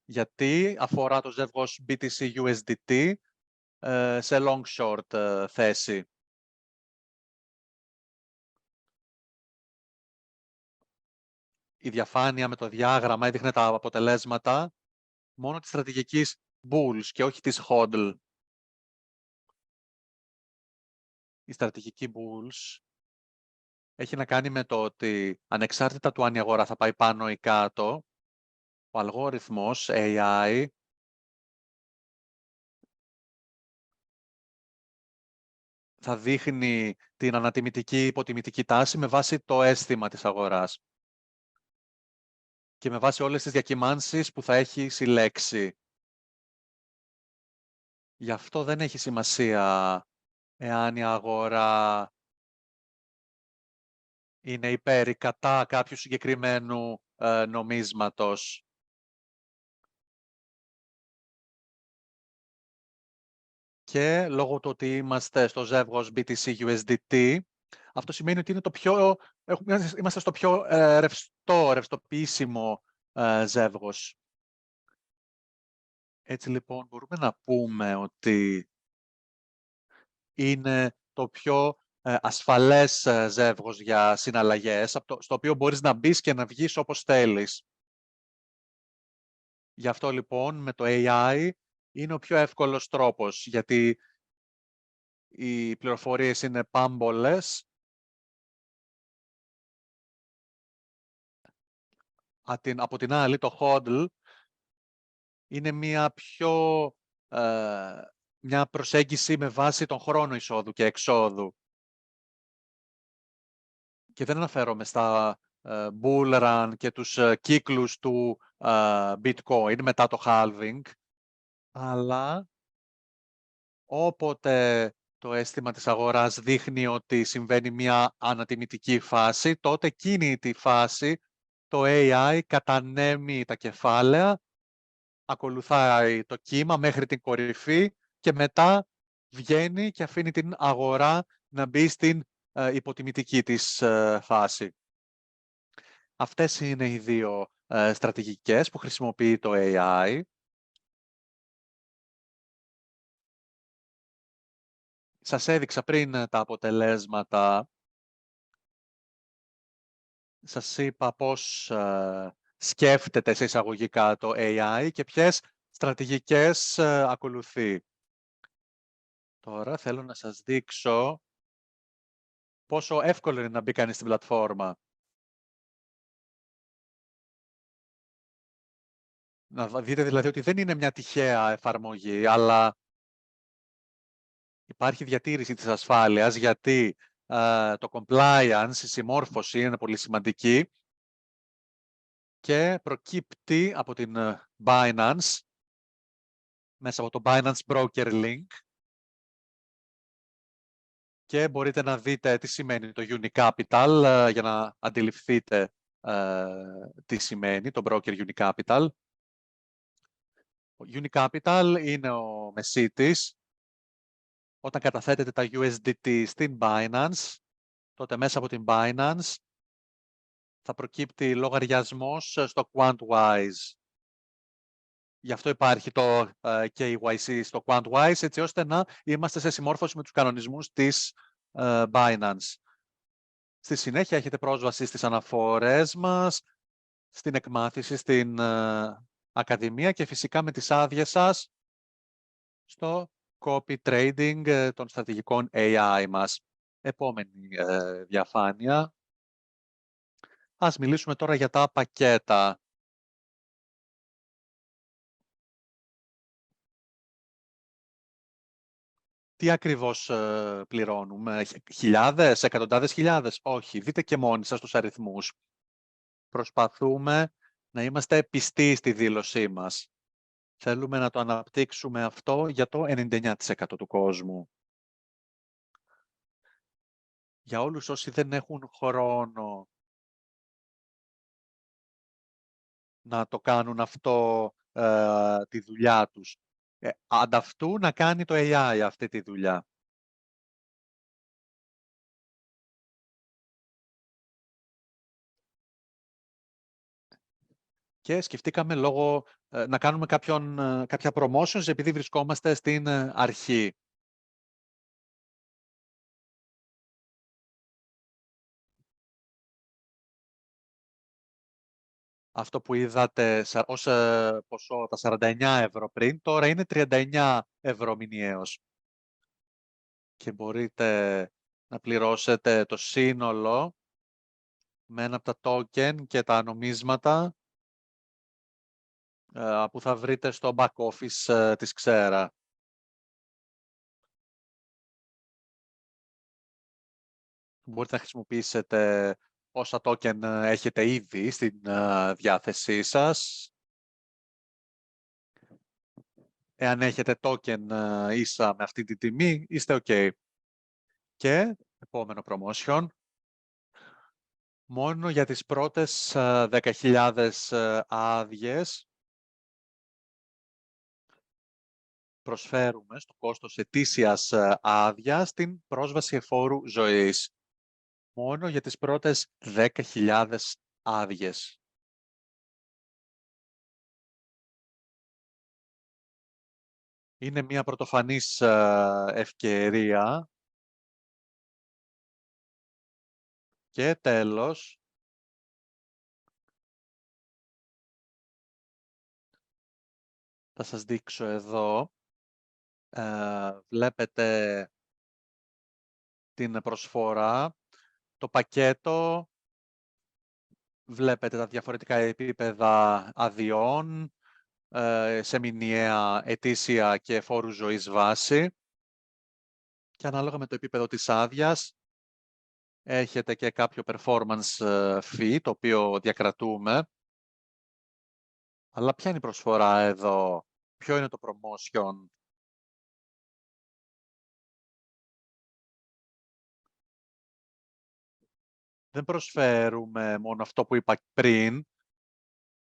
γιατί αφορά το ζεύγος BTC-USDT σε long short θέση. η διαφάνεια με το διάγραμμα έδειχνε τα αποτελέσματα μόνο της στρατηγικής Bulls και όχι της HODL. Η στρατηγική Bulls έχει να κάνει με το ότι ανεξάρτητα του αν η αγορά θα πάει πάνω ή κάτω, ο αλγόριθμος AI θα δείχνει την ανατιμητική υποτιμητική τάση με βάση το αίσθημα της αγοράς και με βάση όλες τις διακυμάνσεις που θα έχει συλλέξει. Γι' αυτό δεν έχει σημασία εάν η αγορά είναι υπέρ ή κατά κάποιου συγκεκριμένου νομίσματος. Και λόγω του ότι είμαστε στο ζεύγος BTC-USDT, αυτό σημαίνει ότι είναι είμαστε στο πιο ρευστοποιήσιμο ζεύγος. Έτσι λοιπόν μπορούμε να πούμε ότι είναι το πιο ασφαλές ζεύγος για συναλλαγές, στο οποίο μπορείς να μπεις και να βγεις όπως θέλεις. Γι' αυτό λοιπόν με το AI είναι ο πιο εύκολος τρόπος, γιατί οι πληροφορίες είναι πάμπολες. Από την άλλη, το HODL είναι μια προσέγγιση με βάση τον χρόνο εισόδου και εξόδου. Και δεν αναφέρομαι στα bull run και τους κύκλους του bitcoin μετά το halving, αλλά όποτε το αίσθημα της αγοράς δείχνει ότι συμβαίνει μια ανατιμητική φάση, τότε εκείνη τη φάση το AI κατανέμει τα κεφάλαια, ακολουθάει το κύμα μέχρι την κορυφή και μετά βγαίνει και αφήνει την αγορά να μπει στην υποτιμητική της φάση. Αυτές είναι οι δύο στρατηγικές που χρησιμοποιεί το AI. Σας έδειξα πριν τα αποτελέσματα. Σας είπα πώς σκέφτεται σε εισαγωγικά το AI και ποιες στρατηγικές ακολουθεί. Τώρα θέλω να σας δείξω πόσο εύκολο είναι να μπει κανείς στην πλατφόρμα. Να δείτε δηλαδή ότι δεν είναι μια τυχαία εφαρμογή, αλλά υπάρχει διατήρηση της ασφάλειας, γιατί το compliance, η συμμόρφωση είναι πολύ σημαντική και προκύπτει από την Binance, μέσα από το Binance Broker Link, και μπορείτε να δείτε τι σημαίνει το Unicapital για να αντιληφθείτε τι σημαίνει το Broker Unicapital. Ο Unicapital είναι ο μεσίτης. Όταν καταθέτετε τα USDT στην Binance, τότε μέσα από την Binance θα προκύπτει λογαριασμός στο QuantWise. Γι' αυτό υπάρχει το KYC στο QuantWise, έτσι ώστε να είμαστε σε συμμόρφωση με τους κανονισμούς της Binance. Στη συνέχεια έχετε πρόσβαση στις αναφορές μας, στην εκμάθηση, στην Ακαδημία και φυσικά με τις άδειες σας στο copy trading των στρατηγικών AI μας. Επόμενη διαφάνεια. Ας μιλήσουμε τώρα για τα πακέτα. Τι ακριβώς πληρώνουμε? Χιλιάδες, εκατοντάδες χιλιάδες? Όχι, δείτε και μόνοι σας τους αριθμούς. Προσπαθούμε να είμαστε πιστοί στη δήλωσή μας. Θέλουμε να το αναπτύξουμε αυτό για το 99% του κόσμου. Για όλους όσοι δεν έχουν χρόνο να το κάνουν αυτό τη δουλειά τους, ανταυτού να κάνει το AI αυτή τη δουλειά. Και σκεφτήκαμε να κάνουμε κάποια promotions επειδή βρισκόμαστε στην αρχή. Αυτό που είδατε ως ποσό, τα 49 ευρώ πριν, τώρα είναι 39 ευρώ μηνιαίως. Και μπορείτε να πληρώσετε το σύνολο με ένα από τα token και τα νομίσματα που θα βρείτε στο back office της Xera. Μπορείτε να χρησιμοποιήσετε όσα token έχετε ήδη στην διάθεσή σας. Εάν έχετε token ίσα με αυτή τη τιμή, είστε OK. Και επόμενο promotion, μόνο για τις πρώτες 10.000 άδειες προσφέρουμε στο κόστος ετήσιας άδειας την πρόσβαση εφόρου ζωής. Μόνο για τις πρώτες 10.000 άδειες. Είναι μια πρωτοφανής ευκαιρία. Και τέλος, θα σας δείξω εδώ. Βλέπετε την προσφορά. Το πακέτο, βλέπετε τα διαφορετικά επίπεδα αδειών, σε μηνιαία, ετήσια και φόρου ζωής βάση. Και ανάλογα με το επίπεδο της άδειας, έχετε και κάποιο performance fee, το οποίο διακρατούμε. Αλλά ποια είναι η προσφορά εδώ, ποιο είναι το promotion? Δεν προσφέρουμε μόνο αυτό που είπα πριν,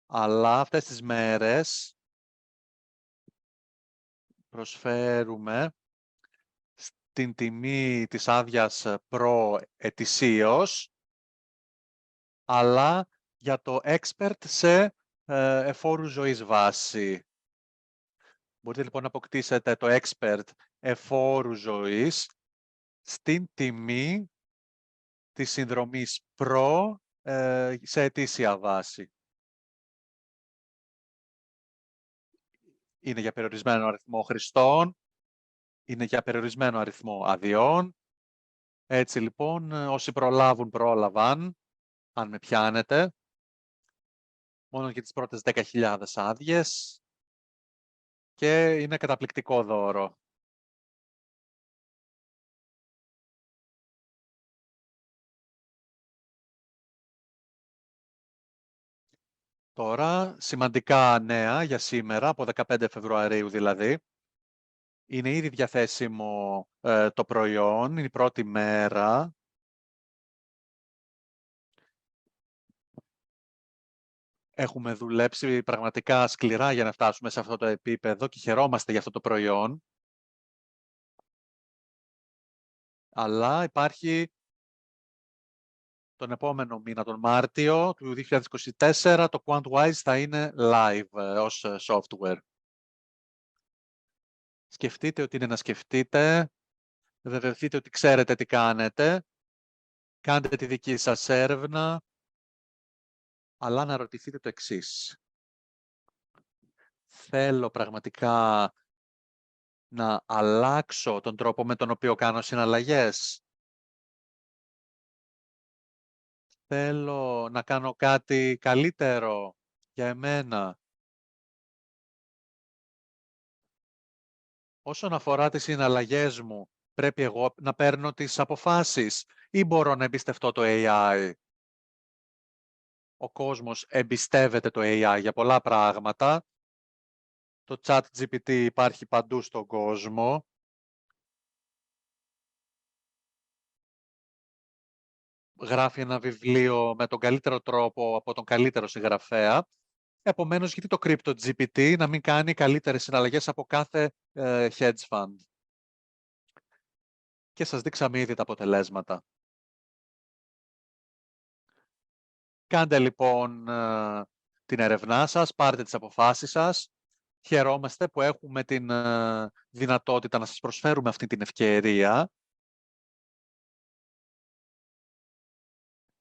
αλλά αυτές τις μέρες προσφέρουμε στην τιμή της άδειας Pro ετησίως, αλλά για το Expert σε εφόρου ζωής βάση. Μπορείτε λοιπόν να αποκτήσετε το Expert εφόρου ζωής στην τιμή της συνδρομής Pro σε ετήσια βάση. Είναι για περιορισμένο αριθμό χρηστών, είναι για περιορισμένο αριθμό αδειών. Έτσι λοιπόν, όσοι προλάβουν, πρόλαβαν, αν με πιάνετε, μόνο για τις πρώτες 10.000 άδειες και είναι καταπληκτικό δώρο. Τώρα, σημαντικά νέα για σήμερα, από 15 Φεβρουαρίου δηλαδή. Είναι ήδη διαθέσιμο το προϊόν, είναι η πρώτη μέρα. Έχουμε δουλέψει πραγματικά σκληρά για να φτάσουμε σε αυτό το επίπεδο και χαιρόμαστε για αυτό το προϊόν. Αλλά υπάρχει τον επόμενο μήνα, τον Μάρτιο του 2024, το QuantWise θα είναι live ως software. Σκεφτείτε ότι είναι να σκεφτείτε, βεβαιωθείτε ότι ξέρετε τι κάνετε, κάντε τη δική σας έρευνα, αλλά να ρωτηθείτε το εξής. Θέλω πραγματικά να αλλάξω τον τρόπο με τον οποίο κάνω συναλλαγές. Θέλω να κάνω κάτι καλύτερο για εμένα. Όσον αφορά τις συναλλαγές μου, πρέπει εγώ να παίρνω τις αποφάσεις ή μπορώ να εμπιστευτώ το AI? Ο κόσμος εμπιστεύεται το AI για πολλά πράγματα. Το ChatGPT υπάρχει παντού στον κόσμο. Γράφει ένα βιβλίο με τον καλύτερο τρόπο από τον καλύτερο συγγραφέα. Επομένως, γιατί το CryptoGPT να μην κάνει καλύτερες συναλλαγές από κάθε hedge fund? Και σας δείξαμε ήδη τα αποτελέσματα. Κάντε λοιπόν την ερευνά σας, πάρτε τις αποφάσεις σας. Χαιρόμαστε που έχουμε την δυνατότητα να σας προσφέρουμε αυτή την ευκαιρία.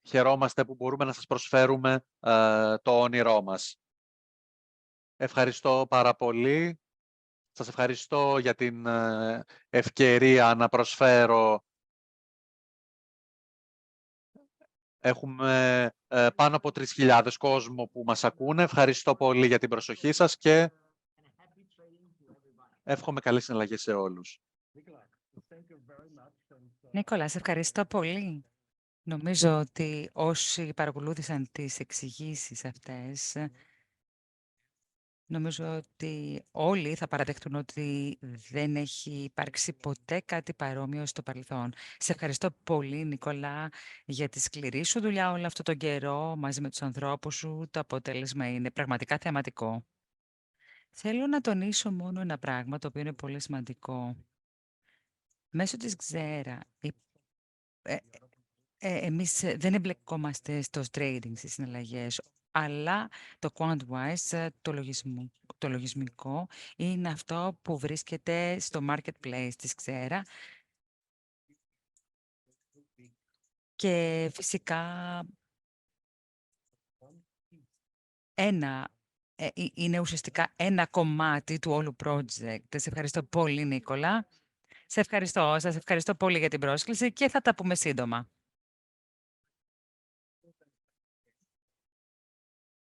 Χαιρόμαστε που μπορούμε να σας προσφέρουμε το όνειρό μας. Ευχαριστώ πάρα πολύ. Σας ευχαριστώ για την ευκαιρία να προσφέρω. Έχουμε πάνω από 3.000 κόσμο που μας ακούνε. Ευχαριστώ πολύ για την προσοχή σας και εύχομαι καλές συναλλαγές σε όλους. Νίκολα, σε ευχαριστώ πολύ. Νομίζω ότι όσοι παρακολούθησαν τις εξηγήσεις αυτές, νομίζω ότι όλοι θα παραδεχτούν ότι δεν έχει υπάρξει ποτέ κάτι παρόμοιο στο παρελθόν. Σε ευχαριστώ πολύ, Νικόλα, για τη σκληρή σου δουλειά όλο αυτόν τον καιρό μαζί με τους ανθρώπους σου. Το αποτέλεσμα είναι πραγματικά θεαματικό. Θέλω να τονίσω μόνο ένα πράγμα, το οποίο είναι πολύ σημαντικό. Μέσω της Ξέρα, εμείς δεν εμπλεκόμαστε στο trading, στις συναλλαγές, αλλά το QuantWise, το λογισμικό, είναι αυτό που βρίσκεται στο marketplace της Ξέρα. Και φυσικά είναι ουσιαστικά ένα κομμάτι του όλου project. Σε ευχαριστώ πολύ, Νίκολα. Σας ευχαριστώ πολύ για την πρόσκληση και θα τα πούμε σύντομα.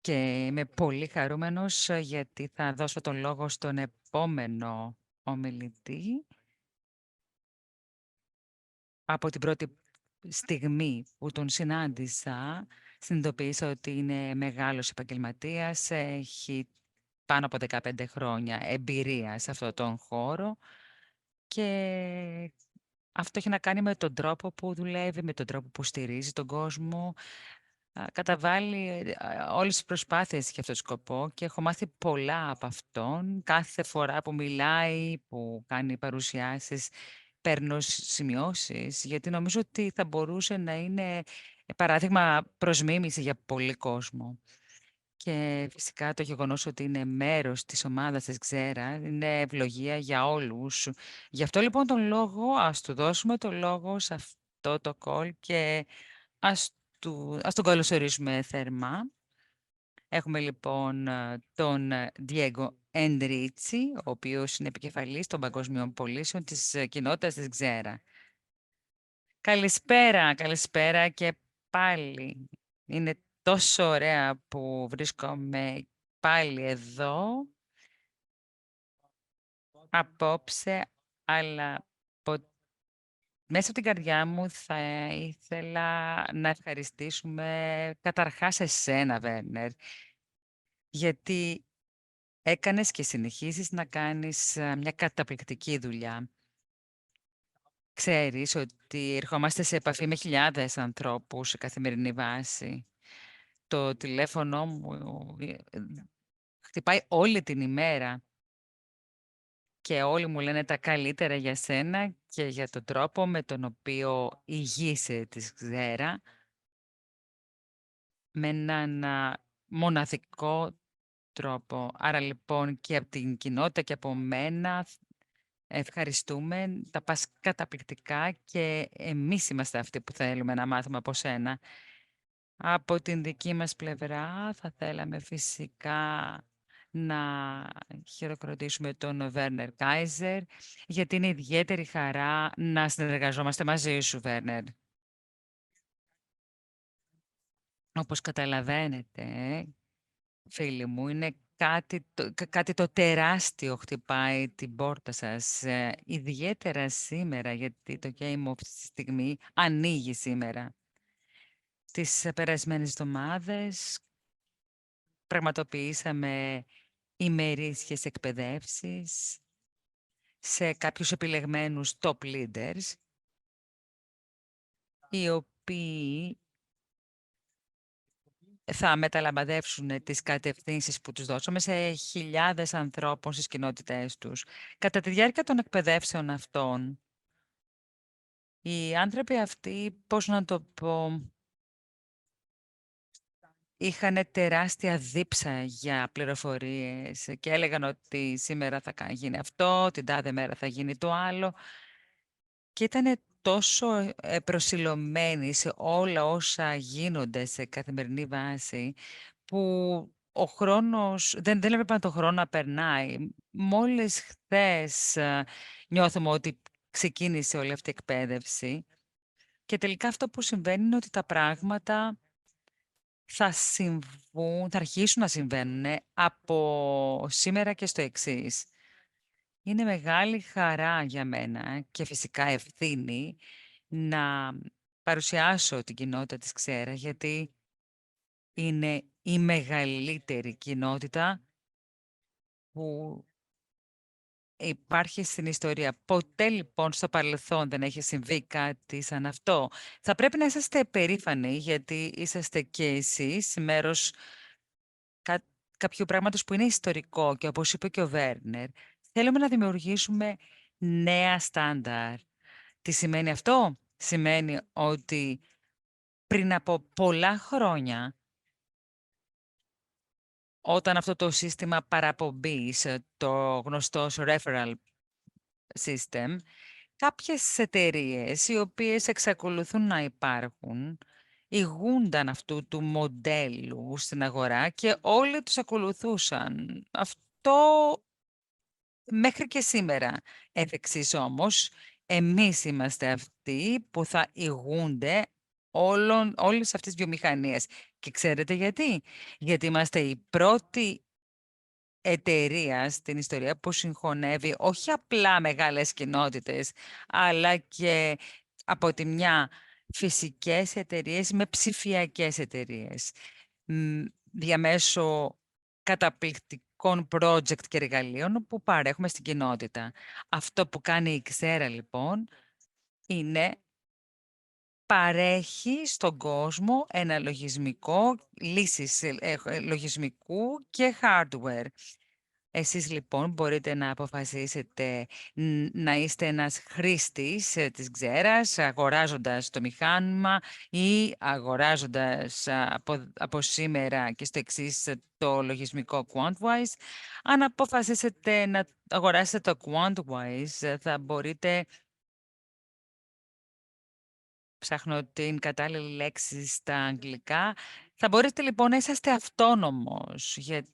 Και είμαι πολύ χαρούμενος γιατί θα δώσω τον λόγο στον επόμενο ομιλητή. Από την πρώτη στιγμή που τον συνάντησα, συνειδητοποίησα ότι είναι μεγάλος επαγγελματίας, έχει πάνω από 15 χρόνια εμπειρία σε αυτόν τον χώρο και αυτό έχει να κάνει με τον τρόπο που δουλεύει, με τον τρόπο που στηρίζει τον κόσμο. Καταβάλει όλες τις προσπάθειες για αυτόν τον σκοπό και έχω μάθει πολλά από αυτόν. Κάθε φορά που μιλάει, που κάνει παρουσιάσεις, παίρνω σημειώσεις, γιατί νομίζω ότι θα μπορούσε να είναι παράδειγμα προς μίμηση για πολύ κόσμο. Και φυσικά το γεγονός ότι είναι μέρος της ομάδας της Ξέρα είναι ευλογία για όλους. Γι' αυτό λοιπόν τον λόγο, ας του δώσουμε το λόγο σε αυτό το call και ας τον καλωσορίσουμε θερμά. Έχουμε λοιπόν τον Diego Endrizzi, ο οποίος είναι επικεφαλής των παγκόσμιων πωλήσεων της κοινότητας της Ξέρα. Καλησπέρα και πάλι. Είναι τόσο ωραία που βρίσκομαι πάλι εδώ απόψε, αλλά μέσα από την καρδιά μου θα ήθελα να ευχαριστήσουμε καταρχάς εσένα, Βέρνερ, γιατί έκανες και συνεχίζεις να κάνεις μια καταπληκτική δουλειά. Ξέρεις ότι ερχόμαστε σε επαφή με χιλιάδες ανθρώπους σε καθημερινή βάση. Το τηλέφωνο μου χτυπάει όλη την ημέρα και όλοι μου λένε τα καλύτερα για σένα και για τον τρόπο με τον οποίο ηγείσαι της Ξέρα με έναν μοναδικό τρόπο. Άρα λοιπόν και από την κοινότητα και από μένα ευχαριστούμε. Τα πας καταπληκτικά και εμείς είμαστε αυτοί που θέλουμε να μάθουμε από σένα. Από την δική μας πλευρά θα θέλαμε φυσικά να χειροκροτήσουμε τον Βέρνερ Κάιζερ, γιατί είναι ιδιαίτερη χαρά να συνεργαζόμαστε μαζί σου, Βέρνερ. Όπως καταλαβαίνετε, φίλοι μου, είναι κάτι το τεράστιο χτυπάει την πόρτα σας, ιδιαίτερα σήμερα, γιατί το Game of στη στιγμή ανοίγει σήμερα. Τις περασμένες εβδομάδες πραγματοποιήσαμε ημερήσιες εκπαιδεύσεις σε κάποιους επιλεγμένους top leaders, οι οποίοι θα μεταλαμπαδεύσουν τις κατευθύνσεις που τους δώσαμε σε χιλιάδες ανθρώπων στις κοινότητές τους. Κατά τη διάρκεια των εκπαιδεύσεων αυτών, οι άνθρωποι αυτοί, πώς να το πω, είχαν τεράστια δίψα για πληροφορίες και έλεγαν ότι σήμερα θα γίνει αυτό, την τάδε μέρα θα γίνει το άλλο. Και ήταν τόσο προσιλωμένοι σε όλα όσα γίνονται σε καθημερινή βάση, που ο χρόνος δεν έβλεπα τον χρόνο να περνάει. Μόλις χθες νιώθουμε ότι ξεκίνησε όλη αυτή η εκπαίδευση και τελικά αυτό που συμβαίνει είναι ότι τα πράγματα θα αρχίσουν να συμβαίνουν από σήμερα και στο εξής. Είναι μεγάλη χαρά για μένα και φυσικά ευθύνη να παρουσιάσω την κοινότητα της Ξέρα, γιατί είναι η μεγαλύτερη κοινότητα που υπάρχει στην ιστορία. Ποτέ λοιπόν στο παρελθόν δεν έχει συμβεί κάτι σαν αυτό. Θα πρέπει να είσαστε περήφανοι, γιατί είσαστε και εσείς μέρος κάποιου πράγματος που είναι ιστορικό και όπως είπε και ο Βέρνερ, θέλουμε να δημιουργήσουμε νέα στάνταρ. Τι σημαίνει αυτό? Σημαίνει ότι πριν από πολλά χρόνια, όταν αυτό το σύστημα παραπομπής, το γνωστό referral system, κάποιες εταιρείες οι οποίες εξακολουθούν να υπάρχουν, ηγούνταν αυτού του μοντέλου στην αγορά και όλοι τους ακολουθούσαν. Αυτό μέχρι και σήμερα. Εφ' εξής όμως, εμείς είμαστε αυτοί που θα ηγούνται όλες αυτές τις βιομηχανίες. Και ξέρετε γιατί? Γιατί είμαστε η πρώτη εταιρεία στην ιστορία που συγχωνεύει όχι απλά μεγάλες κοινότητες, αλλά και από τη μια φυσικές εταιρείες με ψηφιακές εταιρείες. Διαμέσου καταπληκτικών project και εργαλείων που παρέχουμε στην κοινότητα. Αυτό που κάνει η Ξέρα λοιπόν είναι παρέχει στον κόσμο ένα λογισμικό, λύσεις λογισμικού και hardware. Εσείς λοιπόν μπορείτε να αποφασίσετε να είστε ένας χρήστης της Ξέρας, αγοράζοντας το μηχάνημα ή αγοράζοντας από σήμερα και στο εξής το λογισμικό Quantwise. Αν αποφασίσετε να αγοράσετε το Quantwise, θα μπορείτε, ψάχνω την κατάλληλη λέξη στα αγγλικά, θα μπορείτε λοιπόν να είσαστε αυτόνομος, γιατί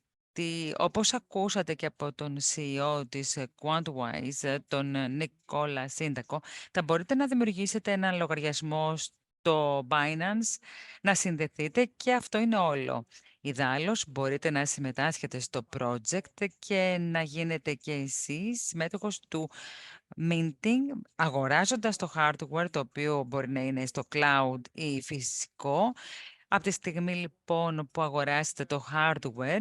όπως ακούσατε και από τον CEO της Quantwise, τον Νικόλα Σύντακο, θα μπορείτε να δημιουργήσετε ένα λογαριασμό στο Binance, να συνδεθείτε και αυτό είναι όλο. Ιδάλλως μπορείτε να συμμετάσχετε στο project και να γίνετε και εσείς συμμέτοχος του minting, αγοράζοντας το hardware, το οποίο μπορεί να είναι στο cloud ή φυσικό. Από τη στιγμή λοιπόν που αγοράσετε το hardware,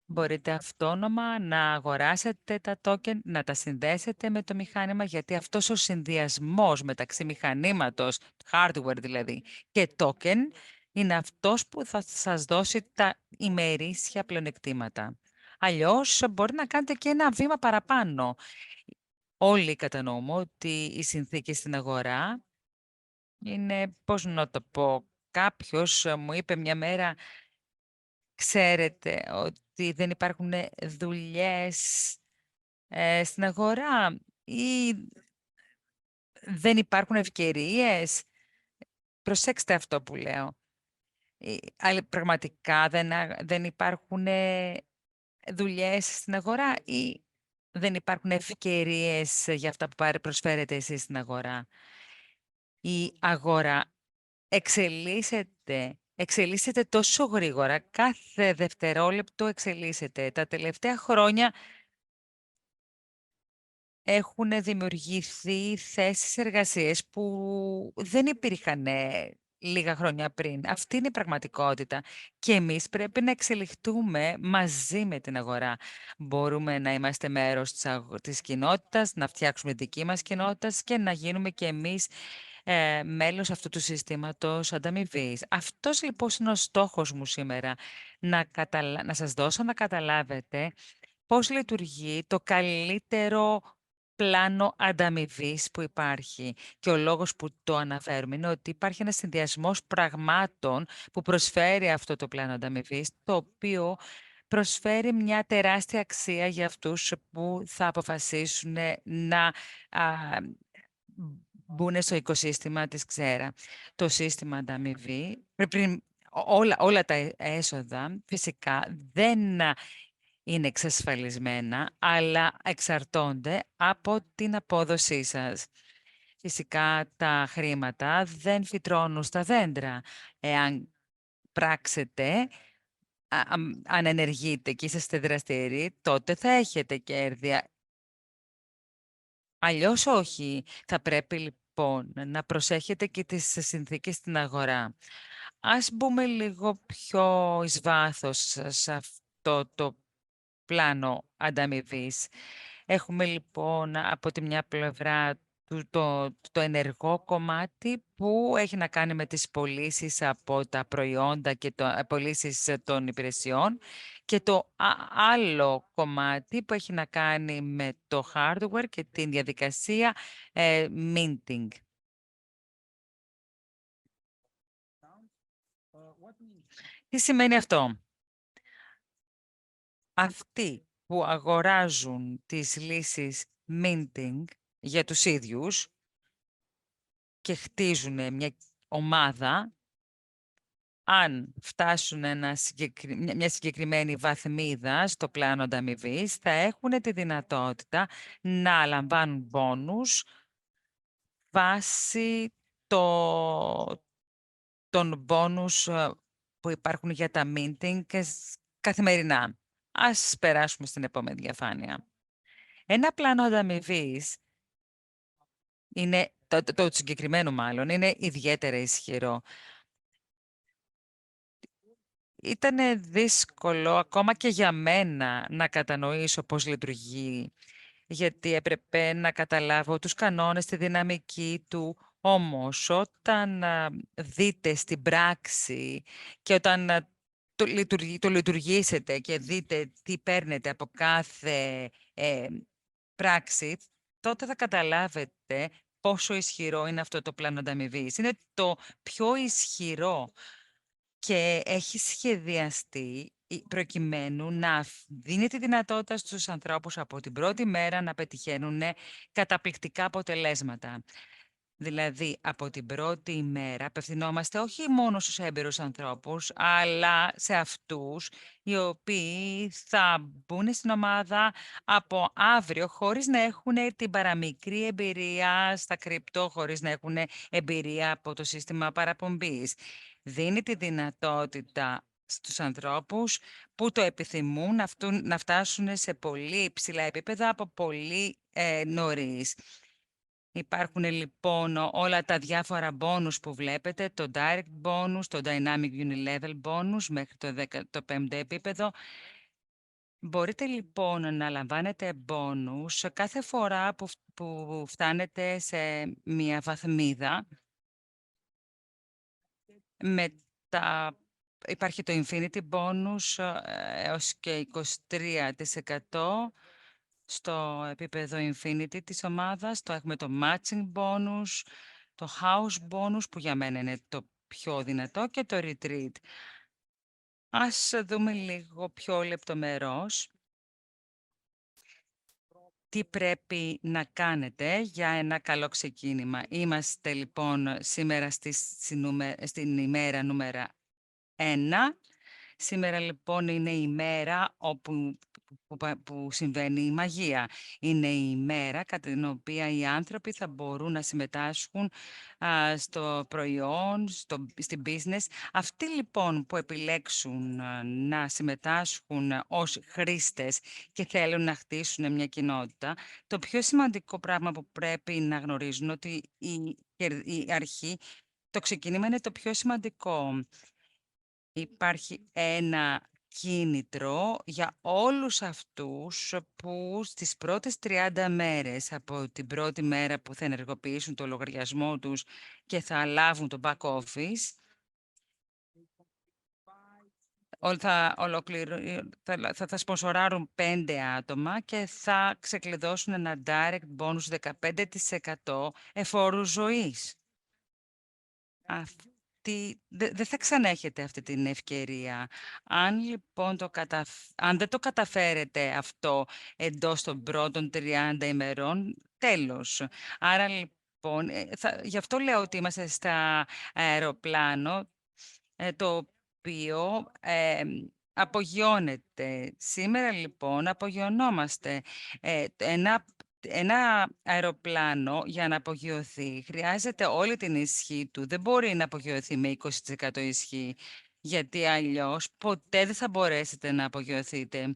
μπορείτε αυτόνομα να αγοράσετε τα token, να τα συνδέσετε με το μηχάνημα, γιατί αυτός ο συνδυασμός μεταξύ μηχανήματος, hardware δηλαδή, και token, είναι αυτός που θα σας δώσει τα ημερήσια πλεονεκτήματα. Αλλιώς μπορεί να κάνετε και ένα βήμα παραπάνω. Όλοι κατανοούμε ότι οι συνθήκες στην αγορά είναι, πώς να το πω, κάποιος μου είπε μια μέρα, ξέρετε ότι δεν υπάρχουν δουλειές στην αγορά ή δεν υπάρχουν ευκαιρίες. Προσέξτε αυτό που λέω. Αλλά πραγματικά δεν υπάρχουν δουλειές στην αγορά ή δεν υπάρχουν ευκαιρίες για αυτά που προσφέρετε εσείς στην αγορά. Η αγορά εξελίσσεται τόσο γρήγορα, κάθε δευτερόλεπτο εξελίσσεται. Τα τελευταία χρόνια έχουν δημιουργηθεί θέσεις εργασίας που δεν υπήρχαν λίγα χρόνια πριν. Αυτή είναι η πραγματικότητα και εμείς πρέπει να εξελιχτούμε μαζί με την αγορά. Μπορούμε να είμαστε μέρος της κοινότητας, να φτιάξουμε δική μας κοινότητα και να γίνουμε και εμείς μέλος αυτού του συστήματος ανταμοιβής. Αυτός λοιπόν είναι ο στόχος μου σήμερα, να σας δώσω να καταλάβετε πώς λειτουργεί το καλύτερο πλάνο ανταμοιβής που υπάρχει. Και ο λόγος που το αναφέρουμε είναι ότι υπάρχει ένας συνδυασμός πραγμάτων που προσφέρει αυτό το πλάνο ανταμοιβής, το οποίο προσφέρει μια τεράστια αξία για αυτούς που θα αποφασίσουν να μπουν στο οικοσύστημα της ξέρα. Το σύστημα ανταμοιβή, όλα τα έσοδα φυσικά δεν είναι εξασφαλισμένα, αλλά εξαρτώνται από την απόδοσή σας. Φυσικά τα χρήματα δεν φυτρώνουν στα δέντρα. Εάν πράξετε, αν ενεργείτε και είσαστε δραστηροί, τότε θα έχετε κέρδη. Αλλιώς όχι. Θα πρέπει λοιπόν να προσέχετε και τις συνθήκες στην αγορά. Ας μπούμε λίγο πιο εις βάθος σε αυτό το πλάνο ανταμοιβής. Έχουμε λοιπόν από τη μια πλευρά το ενεργό κομμάτι που έχει να κάνει με τις πωλήσεις από τα προϊόντα και πωλήσεις των υπηρεσιών και το άλλο κομμάτι που έχει να κάνει με το hardware και την διαδικασία minting. Τι σημαίνει αυτό? Αυτοί που αγοράζουν τις λύσεις minting για τους ίδιους και χτίζουν μια ομάδα, αν φτάσουν μια συγκεκριμένη βαθμίδα στο πλάνο ανταμοιβής, θα έχουν τη δυνατότητα να λαμβάνουν μπόνους βάσει των μπόνους που υπάρχουν για τα minting καθημερινά. Ας περάσουμε στην επόμενη διαφάνεια. Ένα πλάνο ανταμοιβής το συγκεκριμένο μάλλον, είναι ιδιαίτερα ισχυρό. Ήτανε δύσκολο ακόμα και για μένα να κατανοήσω πώς λειτουργεί, γιατί έπρεπε να καταλάβω τους κανόνες, τη δυναμική του. Όμως, όταν δείτε στην πράξη και όταν το λειτουργήσετε και δείτε τι παίρνετε από κάθε πράξη, τότε θα καταλάβετε πόσο ισχυρό είναι αυτό το πλάνο ανταμοιβής. Είναι το πιο ισχυρό και έχει σχεδιαστεί προκειμένου να δίνει τη δυνατότητα στους ανθρώπους από την πρώτη μέρα να πετυχαίνουν καταπληκτικά αποτελέσματα. Δηλαδή, από την πρώτη ημέρα απευθυνόμαστε όχι μόνο στους έμπειρους ανθρώπους, αλλά σε αυτούς οι οποίοι θα μπουν στην ομάδα από αύριο χωρίς να έχουν την παραμικρή εμπειρία στα κρυπτο, χωρίς να έχουν εμπειρία από το σύστημα παραπομπής. Δίνει τη δυνατότητα στους ανθρώπους που το επιθυμούν να φτάσουν σε πολύ υψηλά επίπεδα από πολύ νωρίς. Υπάρχουν λοιπόν όλα τα διάφορα bonus που βλέπετε, το direct bonus, το dynamic unilevel bonus μέχρι το 5ο επίπεδο. Μπορείτε λοιπόν να λαμβάνετε bonus κάθε φορά που φτάνετε σε μία βαθμίδα. Υπάρχει το infinity bonus έως και 23%. Στο επίπεδο Infinity της ομάδας, έχουμε το Matching Bonus, το House Bonus που για μένα είναι το πιο δυνατό και το Retreat. Ας δούμε λίγο πιο λεπτομερώς τι πρέπει να κάνετε για ένα καλό ξεκίνημα. Είμαστε λοιπόν σήμερα στην ημέρα νούμερα 1. Σήμερα λοιπόν είναι η μέρα που συμβαίνει η μαγεία. Είναι η ημέρα κατά την οποία οι άνθρωποι θα μπορούν να συμμετάσχουν στο προϊόν, στην business. Αυτοί λοιπόν που επιλέξουν να συμμετάσχουν ως χρήστες και θέλουν να χτίσουν μια κοινότητα, το πιο σημαντικό πράγμα που πρέπει να γνωρίζουν ότι η αρχή, το ξεκίνημα είναι το πιο σημαντικό. Υπάρχει ένα κίνητρο για όλους αυτούς που στις πρώτες 30 μέρες από την πρώτη μέρα που θα ενεργοποιήσουν το λογαριασμό τους και θα λάβουν το back office, θα σπονσοράρουν 5 άτομα και θα ξεκλειδώσουν ένα direct bonus 15% εφόρου ζωής. Δεν θα ξανέχετε αυτή την ευκαιρία. Αν λοιπόν αν δεν το καταφέρετε αυτό εντός των πρώτων 30 ημερών, τέλος. Άρα λοιπόν, γι' αυτό λέω ότι είμαστε στα αεροπλάνο, το οποίο απογειώνεται. Σήμερα λοιπόν απογειωνόμαστε. Ένα αεροπλάνο για να απογειωθεί χρειάζεται όλη την ισχύ του. Δεν μπορεί να απογειωθεί με 20% ισχύ, γιατί αλλιώς ποτέ δεν θα μπορέσετε να απογειωθείτε.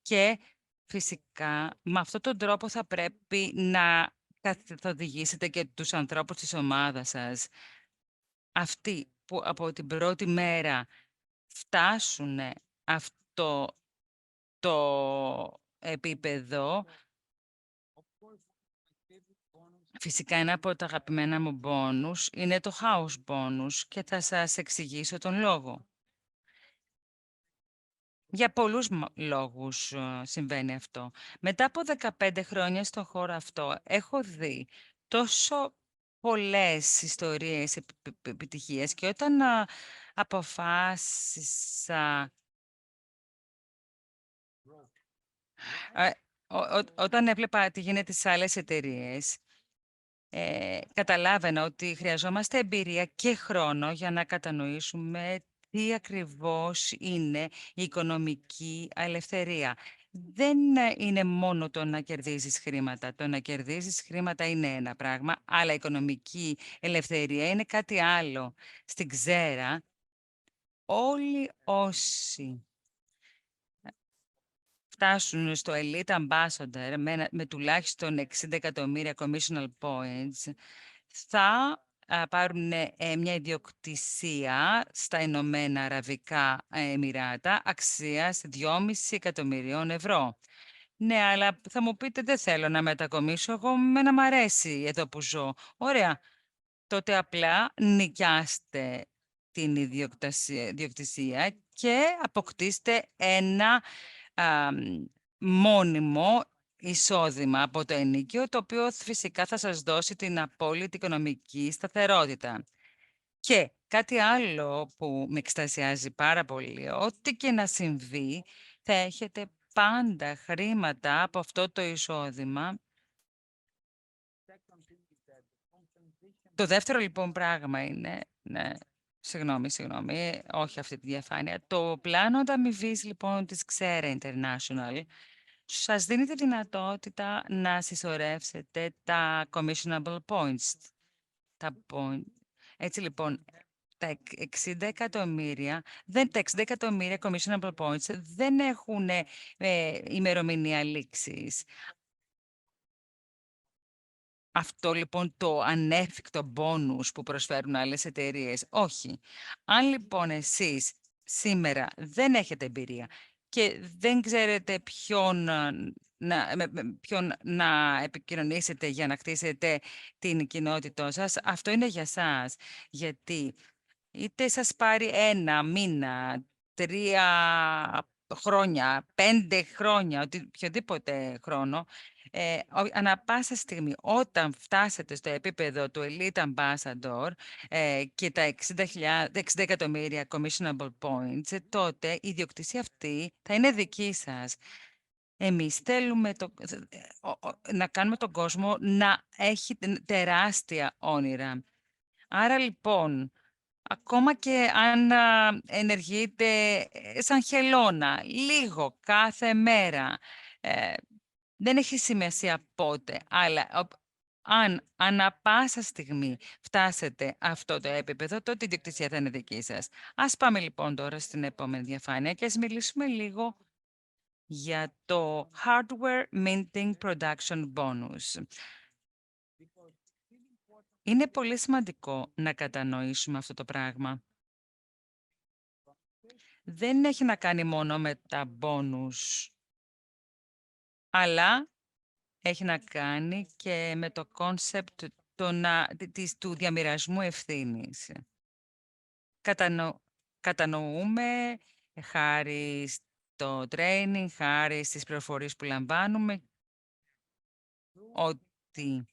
Και φυσικά με αυτόν τον τρόπο θα πρέπει να καθοδηγήσετε και τους ανθρώπους της ομάδας σας. Αυτοί που από την πρώτη μέρα φτάσουν αυτό το επίπεδο, φυσικά ένα από τα αγαπημένα μου μπόνους είναι το house bonus και θα σας εξηγήσω τον λόγο. Για πολλούς λόγους συμβαίνει αυτό. Μετά από 15 χρόνια στον χώρο αυτό έχω δει τόσο πολλές ιστορίες επιτυχίες και όταν αποφάσισα όταν έβλεπα τι γίνεται στις άλλες εταιρείες, καταλάβαινα ότι χρειαζόμαστε εμπειρία και χρόνο για να κατανοήσουμε τι ακριβώς είναι η οικονομική ελευθερία. Δεν είναι μόνο το να κερδίζεις χρήματα. Το να κερδίζεις χρήματα είναι ένα πράγμα, αλλά η οικονομική ελευθερία είναι κάτι άλλο. Στην Ξέρα, όλοι όσοι φτάσουν στο Elite Ambassador με τουλάχιστον 60 εκατομμύρια commissional points, θα πάρουν μια ιδιοκτησία στα Ηνωμένα Αραβικά Εμιράτα αξίας 2,5 εκατομμυρίων ευρώ. Ναι, αλλά θα μου πείτε δεν θέλω να μετακομίσω, εγώ να μ' αρέσει εδώ που ζω. Ωραία, τότε απλά νοικιάστε την ιδιοκτησία και αποκτήστε ένα μόνιμο εισόδημα από το ενοίκιο, το οποίο φυσικά θα σας δώσει την απόλυτη οικονομική σταθερότητα. Και κάτι άλλο που με εκστασιάζει πάρα πολύ, ό,τι και να συμβεί, θα έχετε πάντα χρήματα από αυτό το εισόδημα. Το δεύτερο λοιπόν πράγμα είναι, ναι, συγγνώμη, όχι αυτή τη διαφάνεια. Το πλάνο ανταμοιβής λοιπόν της Ξέρα International σας δίνει τη δυνατότητα να συσσωρεύσετε τα commissionable points. Έτσι λοιπόν, τα 60 εκατομμύρια commissionable points δεν έχουν ημερομηνία λήξης. Αυτό λοιπόν το ανέφικτο μπόνους που προσφέρουν άλλες εταιρείες. Όχι. Αν λοιπόν εσείς σήμερα δεν έχετε εμπειρία και δεν ξέρετε ποιον να επικοινωνήσετε για να χτίσετε την κοινότητά σας, αυτό είναι για σας. Γιατί είτε σας πάρει 1 μήνα, 3 χρόνια, 5 χρόνια, οποιοδήποτε χρόνο, ανά πάσα στιγμή, όταν φτάσετε στο επίπεδο του Elite Ambassador και τα 60 εκατομμύρια commissionable points, τότε η ιδιοκτησία αυτή θα είναι δική σας. Εμείς θέλουμε να κάνουμε τον κόσμο να έχει τεράστια όνειρα. Άρα λοιπόν, ακόμα και αν ενεργείτε σαν χελώνα, λίγο κάθε μέρα, δεν έχει σημασία πότε, αλλά αν ανά πάσα στιγμή φτάσετε αυτό το επίπεδο, τότε η ιδιοκτησία θα είναι δική σας. Ας πάμε λοιπόν τώρα στην επόμενη διαφάνεια και ας μιλήσουμε λίγο για το Hardware Minting Production Bonus. Είναι πολύ σημαντικό να κατανοήσουμε αυτό το πράγμα. Δεν έχει να κάνει μόνο με τα bonus, αλλά έχει να κάνει και με το concept του διαμοιρασμού ευθύνης. Κατανοούμε χάρη στο training, χάρη στις πληροφορίες που λαμβάνουμε, ότι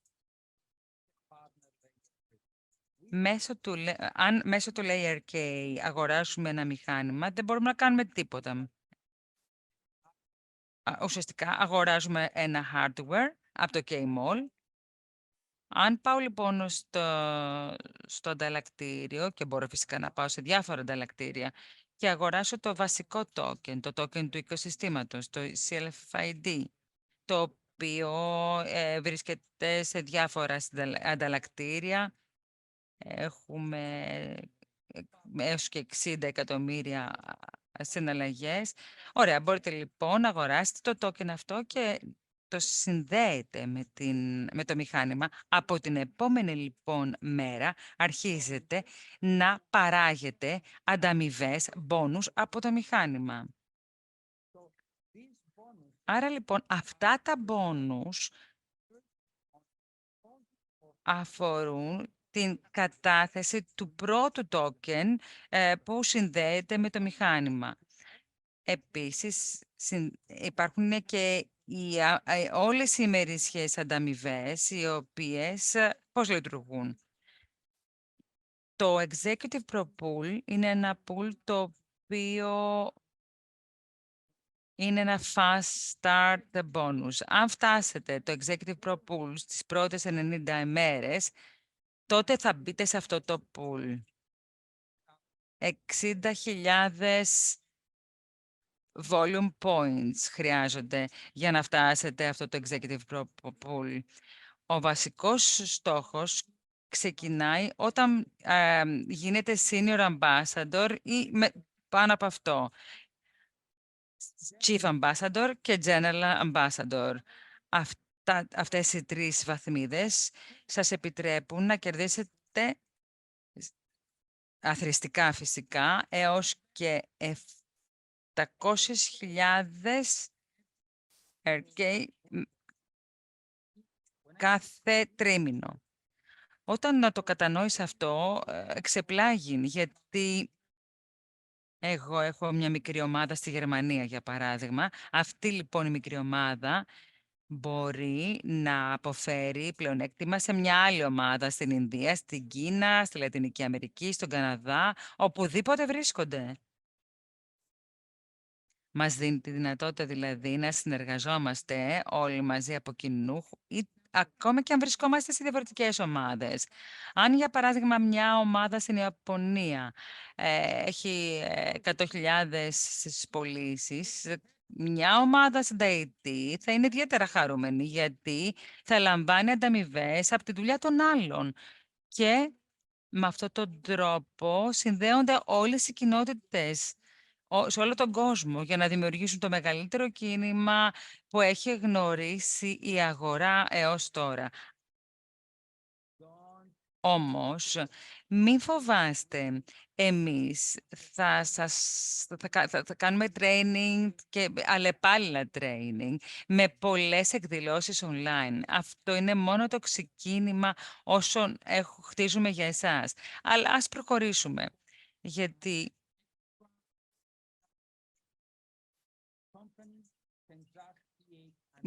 αν μέσω του Layer K αγοράσουμε ένα μηχάνημα, δεν μπορούμε να κάνουμε τίποτα. Ουσιαστικά αγοράζουμε ένα hardware από το K-Mall Αν πάω λοιπόν στο ανταλλακτήριο, και μπορώ φυσικά να πάω σε διάφορα ανταλλακτήρια, και αγοράσω το βασικό token, το token του οικοσυστήματος, το CLFID, το οποίο βρίσκεται σε διάφορα ανταλλακτήρια. Έχουμε έως και 60 εκατομμύρια συναλλαγές. Ωραία, μπορείτε λοιπόν να αγοράσετε το token αυτό και το συνδέετε με το μηχάνημα. Από την επόμενη λοιπόν μέρα αρχίζετε να παράγετε ανταμοιβές, μπόνους από το μηχάνημα. Άρα λοιπόν αυτά τα μπόνους αφορούν την κατάθεση του πρώτου token που συνδέεται με το μηχάνημα. Επίσης, υπάρχουν και όλες οι ημερήσιες ανταμοιβές, οι οποίες πώς λειτουργούν. Το Executive Pro Pool είναι ένα pool το οποίο είναι ένα fast start bonus. Αν φτάσετε το Executive Pro Pool στις πρώτες 90 ημέρες, τότε θα μπείτε σε αυτό το pool. 60.000 volume points χρειάζονται για να φτάσετε αυτό το Executive Pro Pool. Ο βασικός στόχος ξεκινάει όταν γίνετε Senior Ambassador ή πάνω από αυτό. Chief Ambassador και General Ambassador. Αυτές οι τρεις βαθμίδες σας επιτρέπουν να κερδίσετε αθροιστικά φυσικά έως και 700.000 RK κάθε τρίμηνο. Όταν να το κατανοείς αυτό, εξεπλάγει, γιατί εγώ έχω μια μικρή ομάδα στη Γερμανία, για παράδειγμα. Αυτή λοιπόν η μικρή ομάδα μπορεί να αποφέρει πλεονέκτημα σε μια άλλη ομάδα στην Ινδία, στην Κίνα, στη Λατινική Αμερική, στον Καναδά, οπουδήποτε βρίσκονται. Μας δίνει τη δυνατότητα δηλαδή να συνεργαζόμαστε όλοι μαζί από κοινού, ή ακόμα και αν βρισκόμαστε σε διαφορετικές ομάδες. Αν για παράδειγμα μια ομάδα στην Ιαπωνία έχει 100.000 πωλήσεις, μια ομάδα στην Ταϊτή θα είναι ιδιαίτερα χαρούμενη, γιατί θα λαμβάνει ανταμοιβές από τη δουλειά των άλλων. Και με αυτόν τον τρόπο συνδέονται όλες οι κοινότητες σε όλο τον κόσμο για να δημιουργήσουν το μεγαλύτερο κίνημα που έχει γνωρίσει η αγορά έως τώρα. Όμως, μην φοβάστε, εμείς θα κάνουμε training και αλλεπάλληλα training με πολλές εκδηλώσεις online. Αυτό είναι μόνο το ξεκίνημα όσων χτίζουμε για εσάς. Αλλά ας προχωρήσουμε, γιατί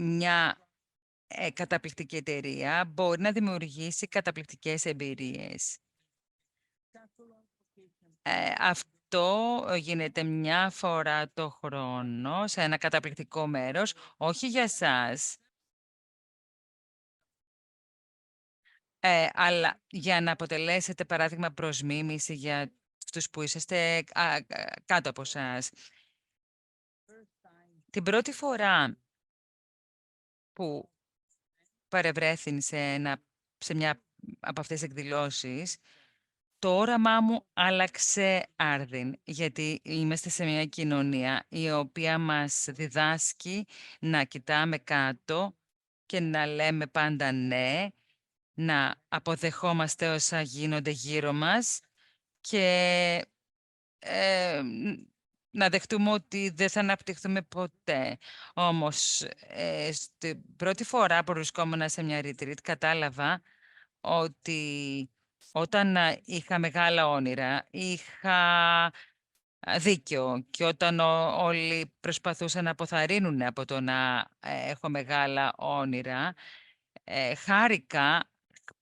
μια καταπληκτική εταιρεία μπορεί να δημιουργήσει καταπληκτικές εμπειρίες. Αυτό γίνεται μια φορά το χρόνο σε ένα καταπληκτικό μέρος, όχι για σας, αλλά για να αποτελέσετε παράδειγμα προς μίμηση για τους που είσαστε κάτω από σας. Την πρώτη φορά που παρευρέθην σε μια από αυτές τις εκδηλώσεις, το όραμά μου άλλαξε άρδιν, γιατί είμαστε σε μια κοινωνία η οποία μας διδάσκει να κοιτάμε κάτω και να λέμε πάντα ναι, να αποδεχόμαστε όσα γίνονται γύρω μας και να δεχτούμε ότι δεν θα αναπτυχθούμε ποτέ. Όμως, στην πρώτη φορά που βρισκόμουν σε μια retreat, κατάλαβα ότι όταν είχα μεγάλα όνειρα, είχα δίκιο. Και όταν όλοι προσπαθούσαν να αποθαρρύνουν από το να έχω μεγάλα όνειρα, χάρηκα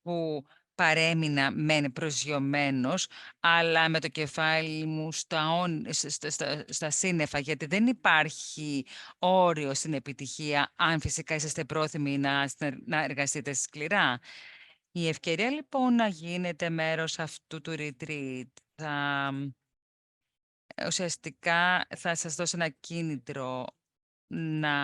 που παρέμεινα μεν προσγειωμένος, αλλά με το κεφάλι μου στα σύννεφα, γιατί δεν υπάρχει όριο στην επιτυχία, αν φυσικά είσαστε πρόθυμοι να εργαστείτε σκληρά. Η ευκαιρία λοιπόν να γίνετε μέρος αυτού του retreat ουσιαστικά θα σας δώσει ένα κίνητρο να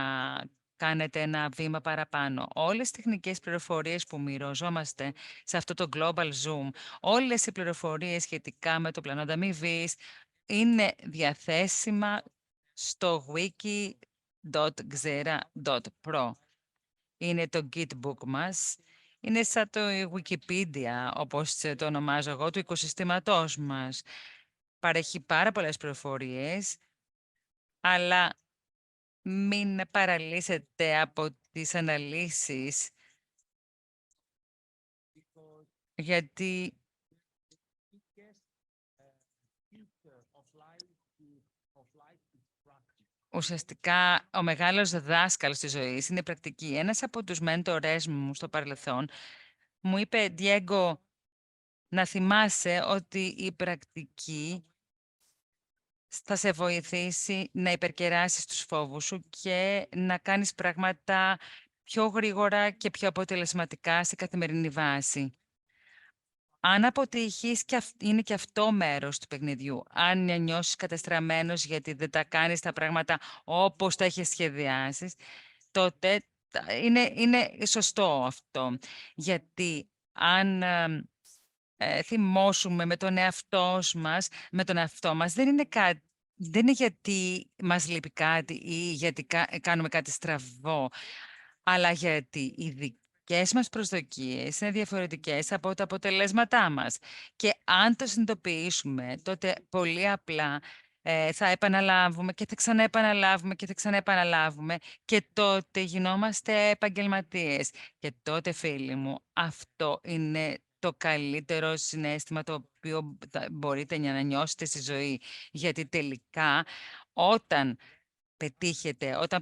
κάνετε ένα βήμα παραπάνω. Όλες οι τεχνικές πληροφορίες που μοιραζόμαστε σε αυτό το Global Zoom, όλες οι πληροφορίες σχετικά με το πλανό ανταμοιβής είναι διαθέσιμα στο wiki.xera.pro. Είναι το Gitbook μας. Είναι σαν το Wikipedia, όπως το ονομάζω εγώ, του οικοσυστήματός μας. Παρέχει πάρα πολλές πληροφορίες, αλλά μην παραλύσετε από τις αναλύσεις, γιατί ουσιαστικά ο μεγάλος δάσκαλος της ζωής είναι η πρακτική. Ένας από τους μέντορες μου στο παρελθόν μου είπε, Διέγκο, να θυμάσαι ότι η πρακτική θα σε βοηθήσει να υπερκεράσεις τους φόβους σου και να κάνεις πράγματα πιο γρήγορα και πιο αποτελεσματικά σε καθημερινή βάση. Αν αποτύχεις, είναι και αυτό μέρος του παιχνιδιού. Αν νιώσεις κατεστραμμένος γιατί δεν τα κάνεις τα πράγματα όπως τα έχεις σχεδιάσει, τότε είναι σωστό αυτό. Γιατί αν θυμώσουμε με τον εαυτό μας, δεν είναι γιατί μας λείπει κάτι ή γιατί κάνουμε κάτι στραβό, αλλά γιατί οι δικές μας προσδοκίες είναι διαφορετικές από τα αποτελέσματά μας. Και αν το συνειδητοποιήσουμε, τότε πολύ απλά θα επαναλάβουμε και θα ξαναεπαναλάβουμε και θα ξαναεπαναλάβουμε και τότε γινόμαστε επαγγελματίες. Και τότε, φίλοι μου, αυτό είναι το καλύτερο συναίσθημα το οποίο μπορείτε να νιώσετε στη ζωή. Γιατί τελικά όταν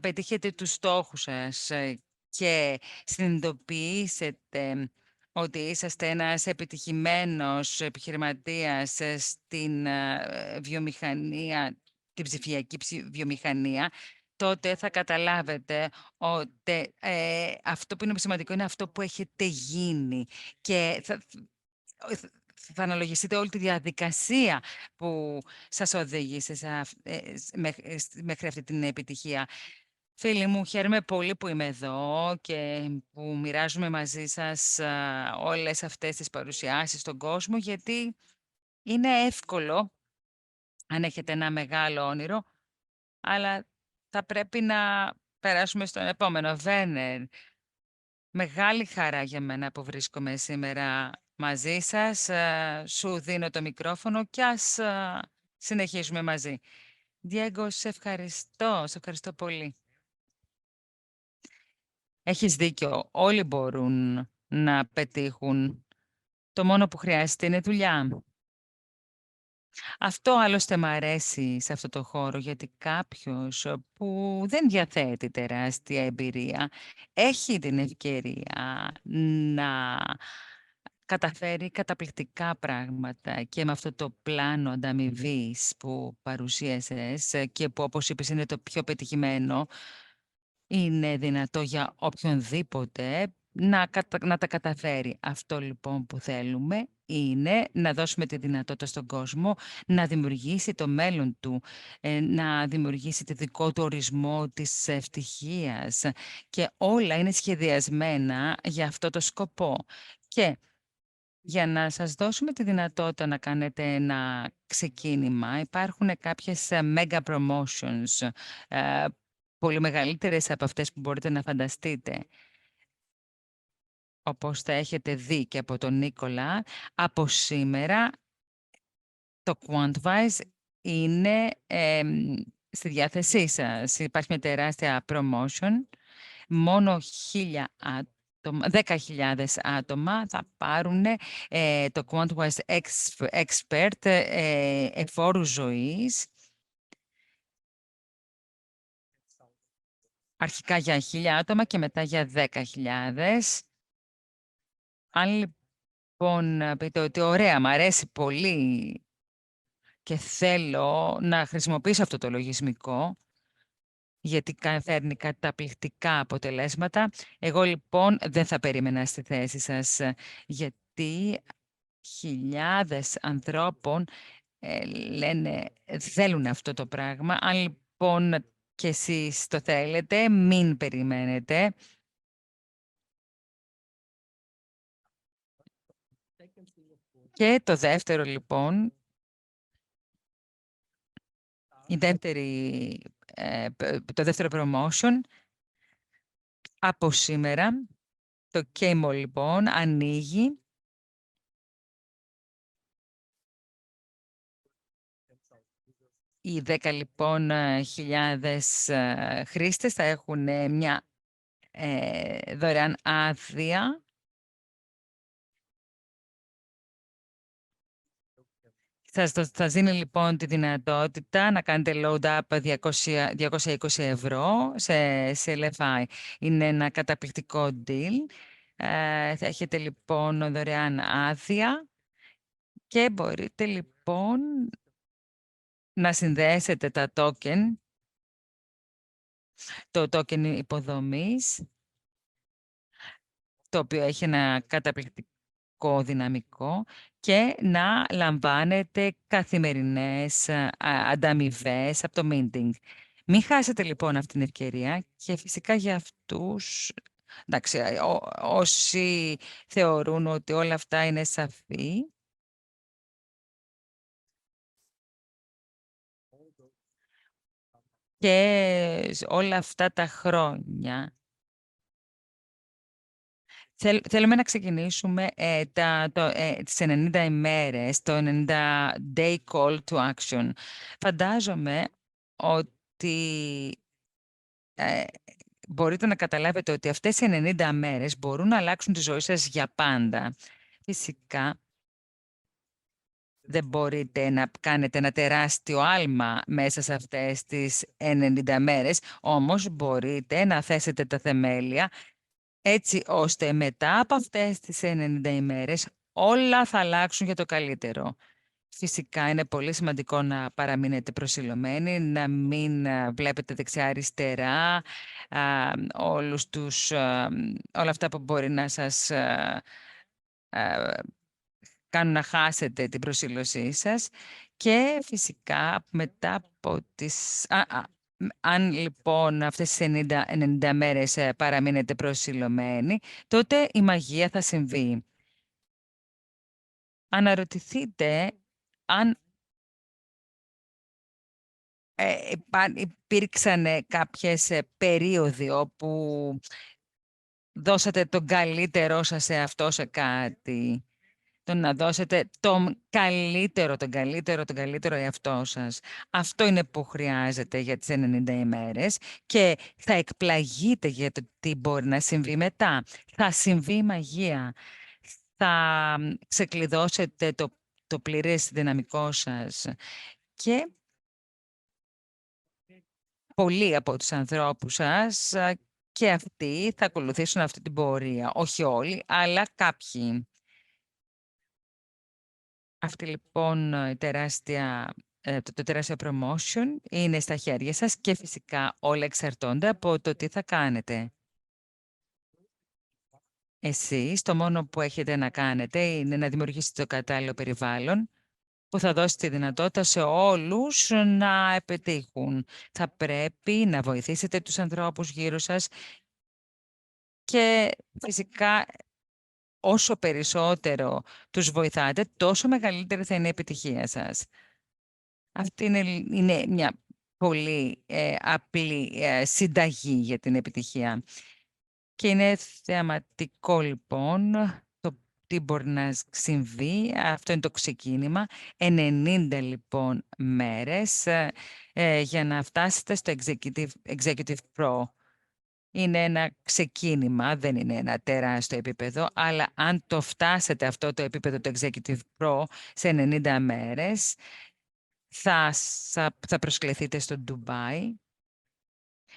πετύχετε τους στόχους σας και συνειδητοποιήσετε ότι είσαστε ένας επιτυχημένος επιχειρηματίας στην βιομηχανία, την ψηφιακή βιομηχανία, τότε θα καταλάβετε ότι αυτό που είναι σημαντικό είναι αυτό που έχετε γίνει και θα αναλογιστείτε όλη τη διαδικασία που σας οδήγησε μέχρι αυτή την επιτυχία. Φίλοι μου, χαίρομαι πολύ που είμαι εδώ και που μοιράζομαι μαζί σας όλες αυτές τις παρουσιάσεις στον κόσμο, γιατί είναι εύκολο αν έχετε ένα μεγάλο όνειρο, αλλά θα πρέπει να περάσουμε στον επόμενο. Βέρνερ, μεγάλη χαρά για μένα που βρίσκομαι σήμερα μαζί σας. Σου δίνω το μικρόφωνο και ας συνεχίσουμε μαζί. Διέγκο, σε ευχαριστώ πολύ. Έχεις δίκιο, όλοι μπορούν να πετύχουν. Το μόνο που χρειάζεται είναι δουλειά. Αυτό άλλωστε μ' αρέσει σε αυτό το χώρο, γιατί κάποιος που δεν διαθέτει τεράστια εμπειρία έχει την ευκαιρία να καταφέρει καταπληκτικά πράγματα και με αυτό το πλάνο ανταμοιβής που παρουσίασες και που, όπως είπες, είναι το πιο πετυχημένο, είναι δυνατό για οποιονδήποτε να τα καταφέρει. Αυτό λοιπόν που θέλουμε είναι να δώσουμε τη δυνατότητα στον κόσμο να δημιουργήσει το μέλλον του, να δημιουργήσει τη δικό του ορισμό της ευτυχίας και όλα είναι σχεδιασμένα για αυτό το σκοπό. Και για να σας δώσουμε τη δυνατότητα να κάνετε ένα ξεκίνημα, υπάρχουν κάποιες mega promotions, πολύ μεγαλύτερες από αυτές που μπορείτε να φανταστείτε. Όπως θα έχετε δει και από τον Νίκολα, από σήμερα το Quantwise είναι στη διάθεσή σας. Υπάρχει μια τεράστια promotion. Μόνο 10.000 άτομα θα πάρουν το Quantwise Expert εφόρου ζωής. Αρχικά για 1.000 άτομα και μετά για 10.000. Αν λοιπόν πείτε ότι ωραία, μου αρέσει πολύ και θέλω να χρησιμοποιήσω αυτό το λογισμικό, γιατί φέρνει καταπληκτικά αποτελέσματα. Εγώ λοιπόν δεν θα περίμενα στη θέση σας, γιατί χιλιάδες ανθρώπων λένε, θέλουν αυτό το πράγμα. Αν λοιπόν και εσείς το θέλετε, μην περιμένετε. Και το δεύτερο λοιπόν, το δεύτερο promotion από σήμερα, το K-Mall λοιπόν ανοίγει. Οι 10 λοιπόν χιλιάδες χρήστες θα έχουν μια δωρεάν άδεια. Σας δίνει λοιπόν τη δυνατότητα να κάνετε load up 220 ευρώ σε LFI. Είναι ένα καταπληκτικό deal. Θα έχετε λοιπόν δωρεάν άδεια και μπορείτε λοιπόν να συνδέσετε τα token, το token υποδομής, το οποίο έχει ένα καταπληκτικό δυναμικό, και να λαμβάνετε καθημερινές ανταμοιβές από το minting. Μην χάσετε λοιπόν αυτή την ευκαιρία, και φυσικά για αυτούς, εντάξει, όσοι θεωρούν ότι όλα αυτά είναι σαφή, και όλα αυτά τα χρόνια θέλουμε να ξεκινήσουμε τις 90 ημέρες, το 90 day call to action. Φαντάζομαι ότι μπορείτε να καταλάβετε ότι αυτές οι 90 μέρες μπορούν να αλλάξουν τη ζωή σας για πάντα. Φυσικά, δεν μπορείτε να κάνετε ένα τεράστιο άλμα μέσα σε αυτές τις 90 μέρες, όμως μπορείτε να θέσετε τα θεμέλια έτσι ώστε μετά από αυτές τις 90 ημέρες όλα θα αλλάξουν για το καλύτερο. Φυσικά είναι πολύ σημαντικό να παραμείνετε προσιλωμένοι, να μην βλέπετε δεξιά-αριστερά όλα αυτά που μπορεί να σας κάνουν να χάσετε την προσήλωσή σας, και φυσικά μετά από τις... Αν λοιπόν αυτές τις 90 μέρες παραμείνετε προσιλωμένοι, τότε η μαγεία θα συμβεί. Αναρωτηθείτε αν υπήρξαν κάποιες περίοδοι όπου δώσατε τον καλύτερό σας σε αυτό, σε κάτι. Να δώσετε τον καλύτερο εαυτό σας. Αυτό είναι που χρειάζεται για τις 90 ημέρες, και θα εκπλαγείτε για το τι μπορεί να συμβεί μετά. Θα συμβεί μαγεία. Θα ξεκλειδώσετε το πλήρες δυναμικό σας, και πολλοί από τους ανθρώπους σας και αυτοί θα ακολουθήσουν αυτή την πορεία. Όχι όλοι, αλλά κάποιοι. Αυτή λοιπόν το τεράστιο promotion είναι στα χέρια σας, και φυσικά όλα εξαρτώνται από το τι θα κάνετε. Εσείς το μόνο που έχετε να κάνετε είναι να δημιουργήσετε το κατάλληλο περιβάλλον που θα δώσει τη δυνατότητα σε όλους να επιτύχουν. Θα πρέπει να βοηθήσετε τους ανθρώπους γύρω σας, και φυσικά όσο περισσότερο τους βοηθάτε, τόσο μεγαλύτερη θα είναι η επιτυχία σας. Αυτή είναι μια πολύ απλή συνταγή για την επιτυχία. Και είναι θεαματικό λοιπόν το τι μπορεί να συμβεί. Αυτό είναι το ξεκίνημα. 90 λοιπόν μέρες για να φτάσετε στο Executive Pro. Είναι ένα ξεκίνημα, δεν είναι ένα τεράστιο επίπεδο, αλλά αν το φτάσετε αυτό το επίπεδο, το Executive Pro, σε 90 μέρες, θα προσκληθείτε στο Ντουμπάι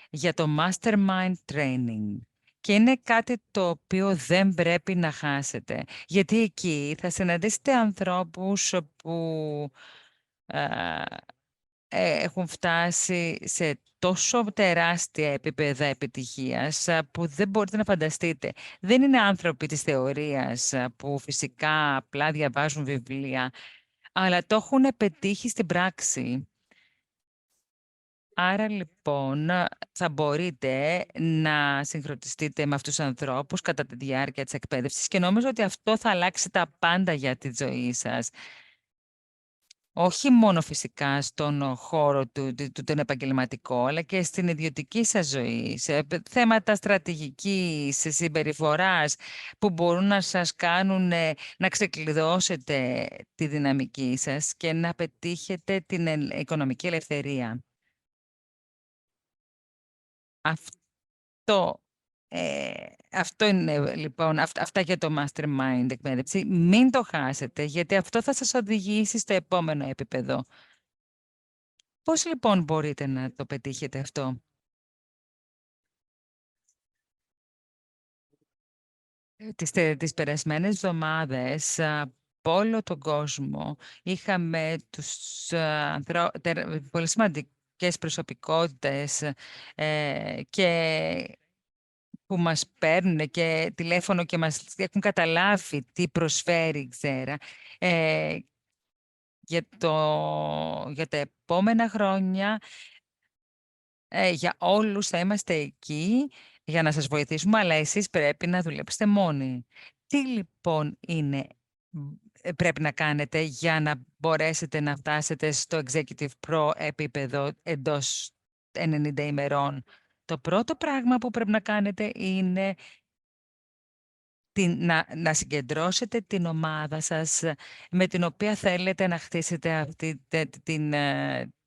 για το Mastermind Training. Και είναι κάτι το οποίο δεν πρέπει να χάσετε. Γιατί εκεί θα συναντήσετε ανθρώπους που έχουν φτάσει σε τόσο τεράστια επίπεδα επιτυχίας που δεν μπορείτε να φανταστείτε. Δεν είναι άνθρωποι της θεωρίας που φυσικά απλά διαβάζουν βιβλία, αλλά το έχουν πετύχει στην πράξη. Άρα λοιπόν θα μπορείτε να συγχρονιστείτε με αυτούς τους ανθρώπους κατά τη διάρκεια της εκπαίδευσης και νομίζω ότι αυτό θα αλλάξει τα πάντα για τη ζωή σας. Όχι μόνο φυσικά στον χώρο τον επαγγελματικό, αλλά και στην ιδιωτική σας ζωή, σε θέματα στρατηγικής, σε συμπεριφοράς που μπορούν να σας κάνουν να ξεκλειδώσετε τη δυναμική σας και να πετύχετε την οικονομική ελευθερία. Αυτό είναι λοιπόν, αυτά για το Mastermind εκπαίδευση. Μην το χάσετε, γιατί αυτό θα σας οδηγήσει στο επόμενο επίπεδο. Πώς λοιπόν μπορείτε να το πετύχετε αυτό? Τις περασμένες εβδομάδες από όλο τον κόσμο είχαμε πολύ σημαντικές προσωπικότητες και που μας παίρνουν και τηλέφωνο και μας έχουν καταλάβει τι προσφέρει η Ξέρα. Για τα επόμενα χρόνια, για όλους θα είμαστε εκεί για να σας βοηθήσουμε, αλλά εσείς πρέπει να δουλέψετε μόνοι. Τι λοιπόν πρέπει να κάνετε για να μπορέσετε να φτάσετε στο Executive Pro επίπεδο εντός 90 ημερών? Το πρώτο πράγμα που πρέπει να κάνετε είναι να συγκεντρώσετε την ομάδα σας με την οποία θέλετε να χτίσετε αυτή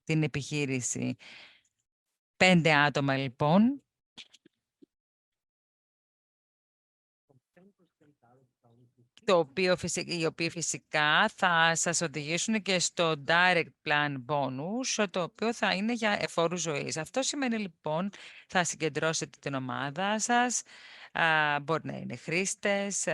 την επιχείρηση. 5 άτομα λοιπόν. Οι οποίοι φυσικά θα σας οδηγήσουν και στο Direct Plan Bonus, το οποίο θα είναι για εφόρους ζωής. Αυτό σημαίνει λοιπόν θα συγκεντρώσετε την ομάδα σας, μπορεί να είναι χρήστες.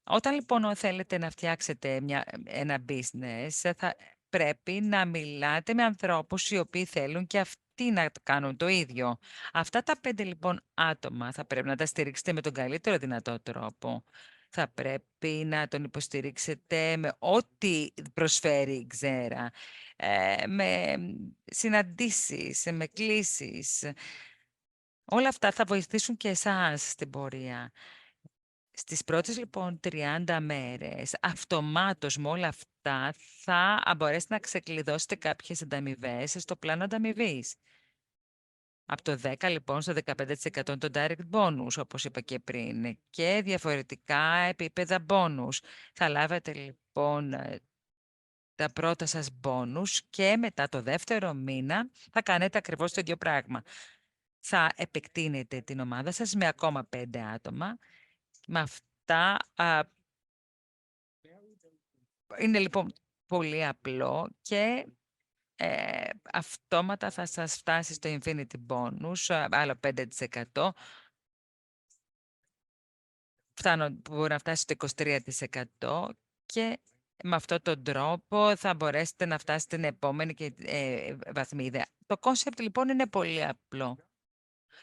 Όταν λοιπόν θέλετε να φτιάξετε ένα business, θα πρέπει να μιλάτε με ανθρώπους οι οποίοι θέλουν και αυτοί να κάνουν το ίδιο. Αυτά τα 5 λοιπόν άτομα θα πρέπει να τα στηρίξετε με τον καλύτερο δυνατό τρόπο. Θα πρέπει να τον υποστηρίξετε με ό,τι προσφέρει η Ξέρα, με συναντήσεις, με κλήσεις. Όλα αυτά θα βοηθήσουν και εσάς στην πορεία. Στις πρώτες λοιπόν 30 μέρες, αυτομάτως με όλα αυτά θα μπορέσετε να ξεκλειδώσετε κάποιες ανταμοιβές στο πλάνο ανταμοιβής. Από το 10 λοιπόν στο 15% το direct bonus, όπως είπα και πριν, και διαφορετικά επίπεδα bonus. Θα λάβετε λοιπόν τα πρώτα σας bonus και μετά το δεύτερο μήνα θα κάνετε ακριβώς το ίδιο πράγμα. Θα επεκτείνετε την ομάδα σας με ακόμα 5 άτομα. Με αυτά είναι λοιπόν πολύ απλό και αυτόματα θα σας φτάσει στο Infinity Bonus, άλλο 5%. Μπορεί να φτάσει στο 23% και με αυτόν τον τρόπο θα μπορέσετε να φτάσετε στην επόμενη βαθμίδα. Το concept λοιπόν είναι πολύ απλό.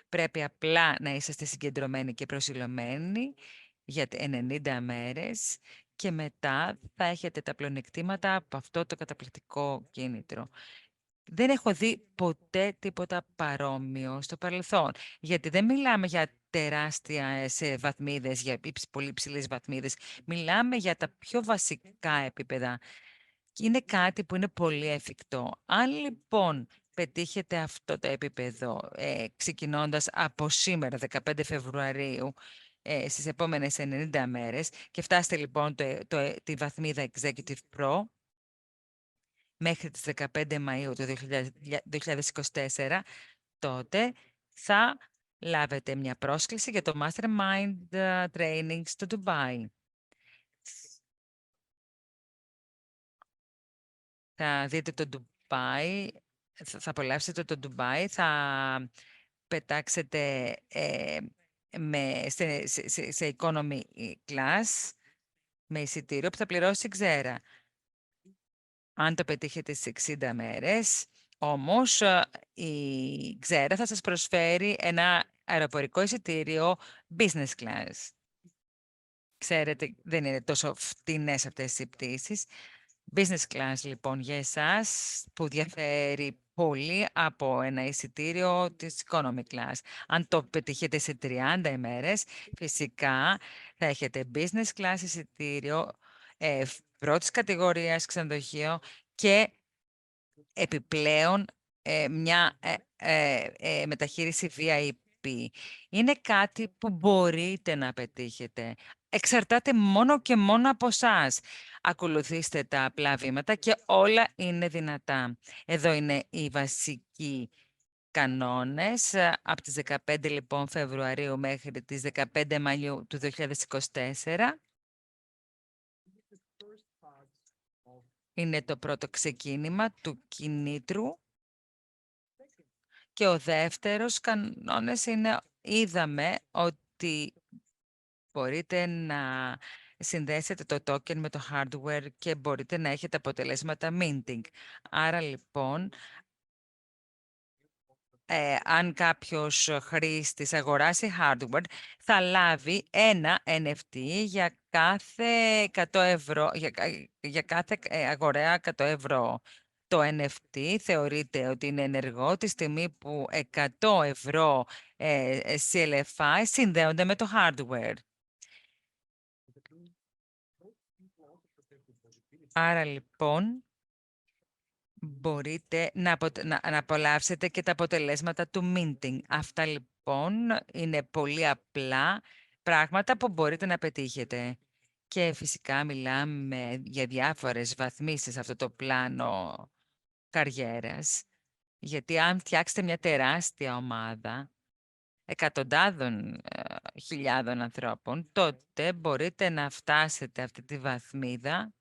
Πρέπει απλά να είσαστε συγκεντρωμένοι και προσιλωμένοι για 90 μέρες και μετά θα έχετε τα πλεονεκτήματα από αυτό το καταπληκτικό κίνητρο. Δεν έχω δει ποτέ τίποτα παρόμοιο στο παρελθόν, γιατί δεν μιλάμε για τεράστιες βαθμίδες, για πολύ υψηλές βαθμίδες. Μιλάμε για τα πιο βασικά επίπεδα. Είναι κάτι που είναι πολύ εφικτό. Αν λοιπόν πετύχετε αυτό το επίπεδο, ξεκινώντας από σήμερα, 15 Φεβρουαρίου, στις επόμενες 90 μέρες και φτάσετε λοιπόν τη βαθμίδα Executive Pro, μέχρι τις 15 Μαΐου του 2024, τότε θα λάβετε μια πρόσκληση για το Mastermind Training στο Dubai. Θα δείτε το Dubai, θα απολαύσετε το Dubai, θα πετάξετε σε economy class με εισιτήριο που θα πληρώσει η Ξέρα. Αν το πετύχετε στις 60 μέρες, Όμως, η Ξέρα θα σας προσφέρει ένα αεροπορικό εισιτήριο business class. Ξέρετε, δεν είναι τόσο φτηνές αυτές οι πτήσεις. Business class, λοιπόν, για εσάς που διαφέρει πολύ από ένα εισιτήριο της economy class. Αν το πετύχετε σε 30 ημέρες, φυσικά θα έχετε business class εισιτήριο, πρώτης κατηγορίας ξενοδοχείο και επιπλέον μια μεταχείριση VIP. Είναι κάτι που μπορείτε να πετύχετε. Εξαρτάται μόνο και μόνο από εσάς. Ακολουθήστε τα απλά βήματα και όλα είναι δυνατά. Εδώ είναι οι βασικοί κανόνες από τις 15 λοιπόν Φεβρουαρίου μέχρι τις 15 Μαΐου του 2024. Είναι το πρώτο ξεκίνημα του κινήτρου. Και ο δεύτερος κανόνες είναι, είδαμε ότι μπορείτε να συνδέσετε το token με το hardware και μπορείτε να έχετε αποτελέσματα minting. Άρα λοιπόν, αν κάποιος χρήστης αγοράσει hardware, θα λάβει ένα NFT για κάθε 100 ευρώ, για κάθε αγορά 100 ευρώ. Το NFT θεωρείται ότι είναι ενεργό τη στιγμή που 100 ευρώ CLFI συνδέονται με το hardware. Άρα λοιπόν, μπορείτε να απολαύσετε και τα αποτελέσματα του minting. Αυτά λοιπόν είναι πολύ απλά πράγματα που μπορείτε να πετύχετε. Και φυσικά μιλάμε για διάφορες βαθμίσεις σε αυτό το πλάνο καριέρας. Γιατί αν φτιάξετε μια τεράστια ομάδα εκατοντάδων χιλιάδων ανθρώπων, τότε μπορείτε να φτάσετε αυτή τη βαθμίδα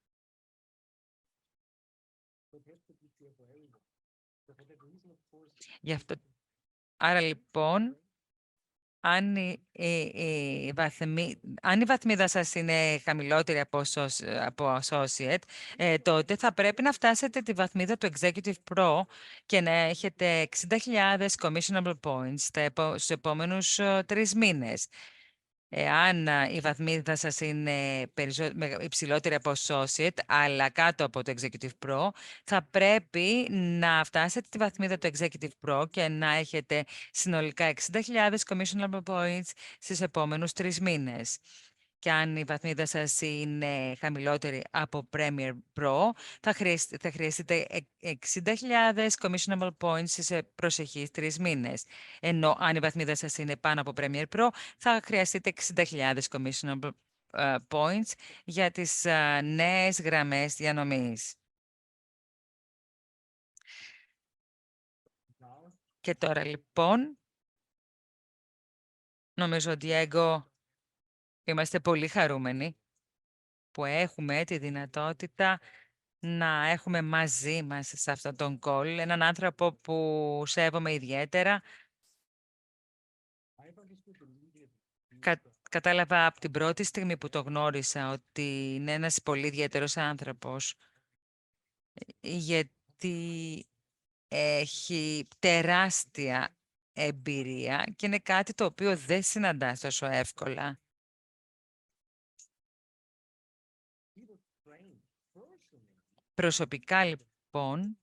γι' αυτό. Άρα λοιπόν, αν η βαθμίδα σας είναι χαμηλότερη από associate, τότε θα πρέπει να φτάσετε τη βαθμίδα του Executive Pro και να έχετε 60.000 commissionable points στους επόμενους 3 μήνες. Εάν η βαθμίδα σας είναι υψηλότερη από associate, αλλά κάτω από το Executive Pro, θα πρέπει να φτάσετε τη βαθμίδα του Executive Pro και να έχετε συνολικά 60.000 commissionable points στις επόμενους 3 μήνες. Και αν η βαθμίδα σας είναι χαμηλότερη από Premier Pro, θα χρειαστείτε 60.000 commissionable points στις προσεχείς 3 μήνες. Ενώ αν η βαθμίδα σας είναι πάνω από Premier Pro, θα χρειαστείτε 60.000 commissionable points για τις νέες γραμμές διανομής. Και τώρα λοιπόν, νομίζω, Diego, είμαστε πολύ χαρούμενοι που έχουμε τη δυνατότητα να έχουμε μαζί μας σε αυτόν τον call έναν άνθρωπο που σέβομαι ιδιαίτερα. Κατάλαβα από την πρώτη στιγμή που το γνώρισα ότι είναι ένας πολύ ιδιαίτερος άνθρωπος, γιατί έχει τεράστια εμπειρία και είναι κάτι το οποίο δεν συναντάς τόσο εύκολα. Προσωπικά, λοιπόν,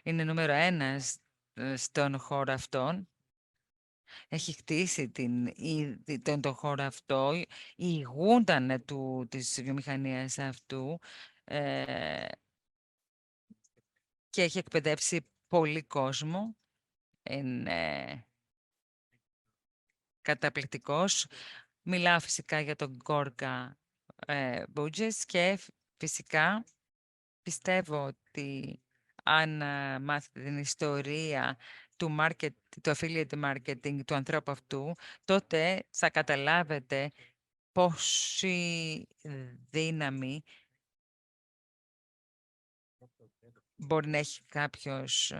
είναι νούμερο 1 στον χώρο αυτόν. Έχει χτίσει τον χώρο αυτό, ηγούνταν της βιομηχανίας αυτού και έχει εκπαιδεύσει πολύ κόσμο. Είναι καταπληκτικός. Μιλάω φυσικά για τον Γκόρκα Μπουτζες και φυσικά πιστεύω ότι αν μάθετε την ιστορία του affiliate marketing του ανθρώπου αυτού, τότε θα καταλάβετε πόση δύναμη μπορεί να έχει κάποιος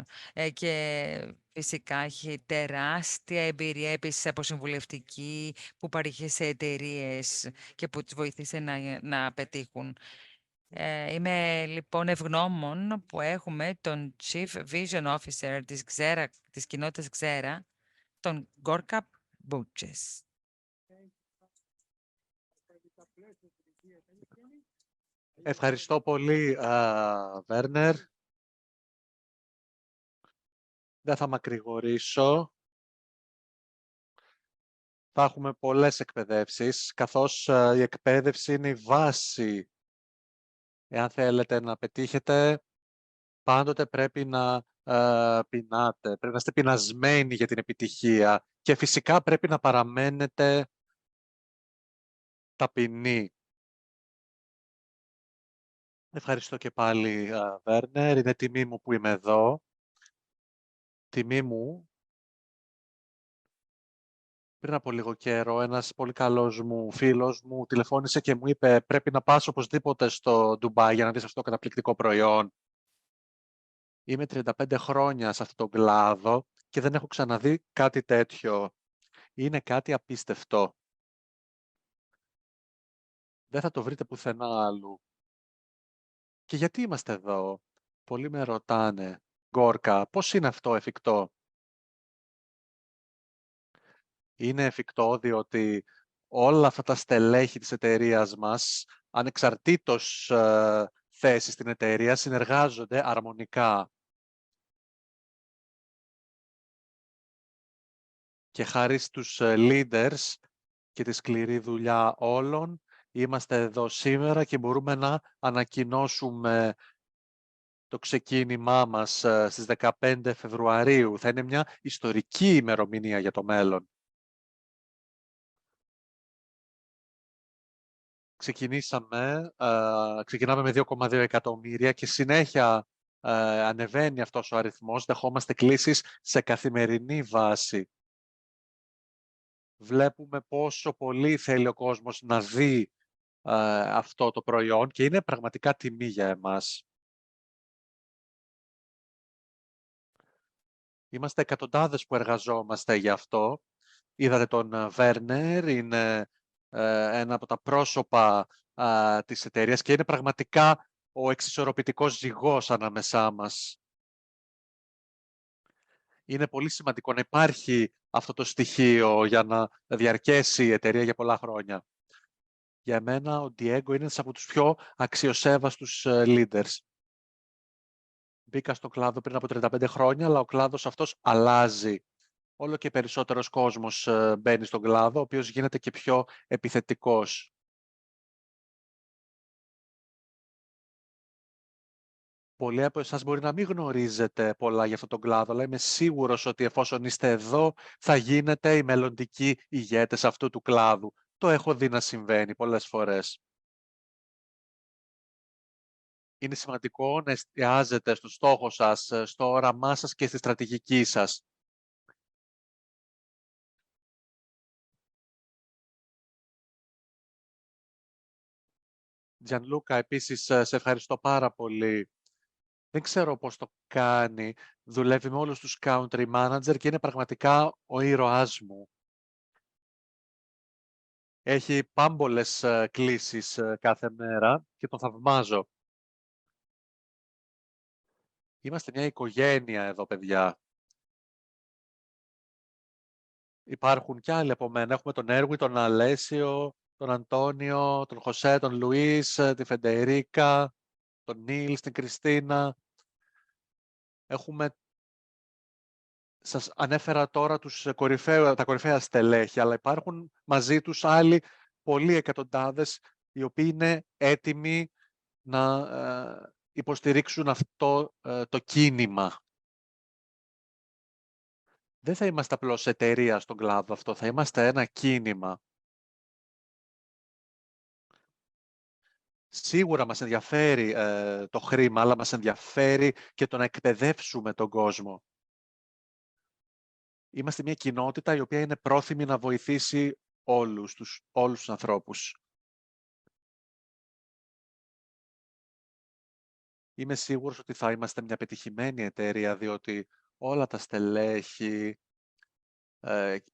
και φυσικά έχει τεράστια εμπειρία επίσης από συμβουλευτική που παρήχε σε εταιρείες και που τις βοήθησε να πετύχουν. Είμαι λοιπόν ευγνώμων που έχουμε τον Chief Vision Officer της κοινότητας Ξέρα, τον Γκόρκα Μπούτσες. Ευχαριστώ πολύ, Βέρνερ. Δεν θα μακρηγορήσω. Θα έχουμε πολλές εκπαιδεύσεις, καθώς η εκπαίδευση είναι η βάση. Εάν θέλετε να πετύχετε, πάντοτε πρέπει να πεινάτε, πρέπει να είστε πεινασμένοι για την επιτυχία και φυσικά πρέπει να παραμένετε ταπεινοί. Ευχαριστώ και πάλι, Βέρνερ. Είναι τιμή μου που είμαι εδώ. Τιμή μου. Πριν από λίγο καιρό, ένας πολύ καλός μου φίλος μου τηλεφώνησε και μου είπε πρέπει να πας οπωσδήποτε στο Ντουμπάι για να δεις αυτό το καταπληκτικό προϊόν. Είμαι 35 χρόνια σε αυτόν τον κλάδο και δεν έχω ξαναδεί κάτι τέτοιο. Είναι κάτι απίστευτο. Δεν θα το βρείτε πουθενά άλλου. Και γιατί είμαστε εδώ? Πολλοί με ρωτάνε, Γκόρκα, πώς είναι αυτό εφικτό? Είναι εφικτό διότι όλα αυτά τα στελέχη της εταιρείας μας, ανεξαρτήτως θέσης στην εταιρεία, συνεργάζονται αρμονικά. Και χάρη στους leaders και τη σκληρή δουλειά όλων, είμαστε εδώ σήμερα και μπορούμε να ανακοινώσουμε το ξεκίνημά μας στις 15 Φεβρουαρίου. Θα είναι μια ιστορική ημερομηνία για το μέλλον. Ξεκινάμε με 2,2 εκατομμύρια και συνέχεια ανεβαίνει αυτός ο αριθμός. Δεχόμαστε κλήσεις σε καθημερινή βάση. Βλέπουμε πόσο πολύ θέλει ο κόσμος να δει αυτό το προϊόν και είναι πραγματικά τιμή για εμάς. Είμαστε εκατοντάδες που εργαζόμαστε γι' αυτό. Είδατε τον Βέρνερ, είναι ένα από τα πρόσωπα της εταιρείας και είναι πραγματικά ο εξισορροπητικός ζυγός ανάμεσά μας. Είναι πολύ σημαντικό να υπάρχει αυτό το στοιχείο για να διαρκέσει η εταιρεία για πολλά χρόνια. Για μένα ο Diego είναι ένας από τους πιο αξιοσέβαστους leaders. Μπήκα στον κλάδο πριν από 35 χρόνια, αλλά ο κλάδος αυτός αλλάζει. Όλο και περισσότερος κόσμος μπαίνει στον κλάδο, ο οποίος γίνεται και πιο επιθετικός. Πολλοί από εσάς μπορεί να μην γνωρίζετε πολλά για αυτόν τον κλάδο, αλλά είμαι σίγουρος ότι εφόσον είστε εδώ, θα γίνετε οι μελλοντικοί ηγέτες αυτού του κλάδου. Το έχω δει να συμβαίνει πολλές φορές. Είναι σημαντικό να εστιάζετε στο στόχο σας, στο όραμά σας και στη στρατηγική σας. Τζανλούκα, επίσης, σε ευχαριστώ πάρα πολύ. Δεν ξέρω πώς το κάνει. Δουλεύει με όλους τους country manager και είναι πραγματικά ο ήρωάς μου. Έχει πάμπολες κλήσεις κάθε μέρα και τον θαυμάζω. Είμαστε μια οικογένεια εδώ, παιδιά. Υπάρχουν κι άλλοι από μένα. Έχουμε τον Έρουι, τον Αλέσιο, τον Αντώνιο, τον Χωσέ, τον Λουίς, τη Φεντερίκα, τον Νίλ, την Κριστίνα. Σας ανέφερα τώρα τα κορυφαία στελέχη, αλλά υπάρχουν μαζί τους άλλοι πολλοί εκατοντάδες οι οποίοι είναι έτοιμοι να υποστηρίξουν αυτό το κίνημα. Δεν θα είμαστε απλώς εταιρεία στον κλάδο αυτό, θα είμαστε ένα κίνημα. Σίγουρα μας ενδιαφέρει το χρήμα, αλλά μας ενδιαφέρει και το να εκπαιδεύσουμε τον κόσμο. Είμαστε μια κοινότητα η οποία είναι πρόθυμη να βοηθήσει όλους τους ανθρώπους. Είμαι σίγουρος ότι θα είμαστε μια πετυχημένη εταιρεία, διότι όλα τα στελέχη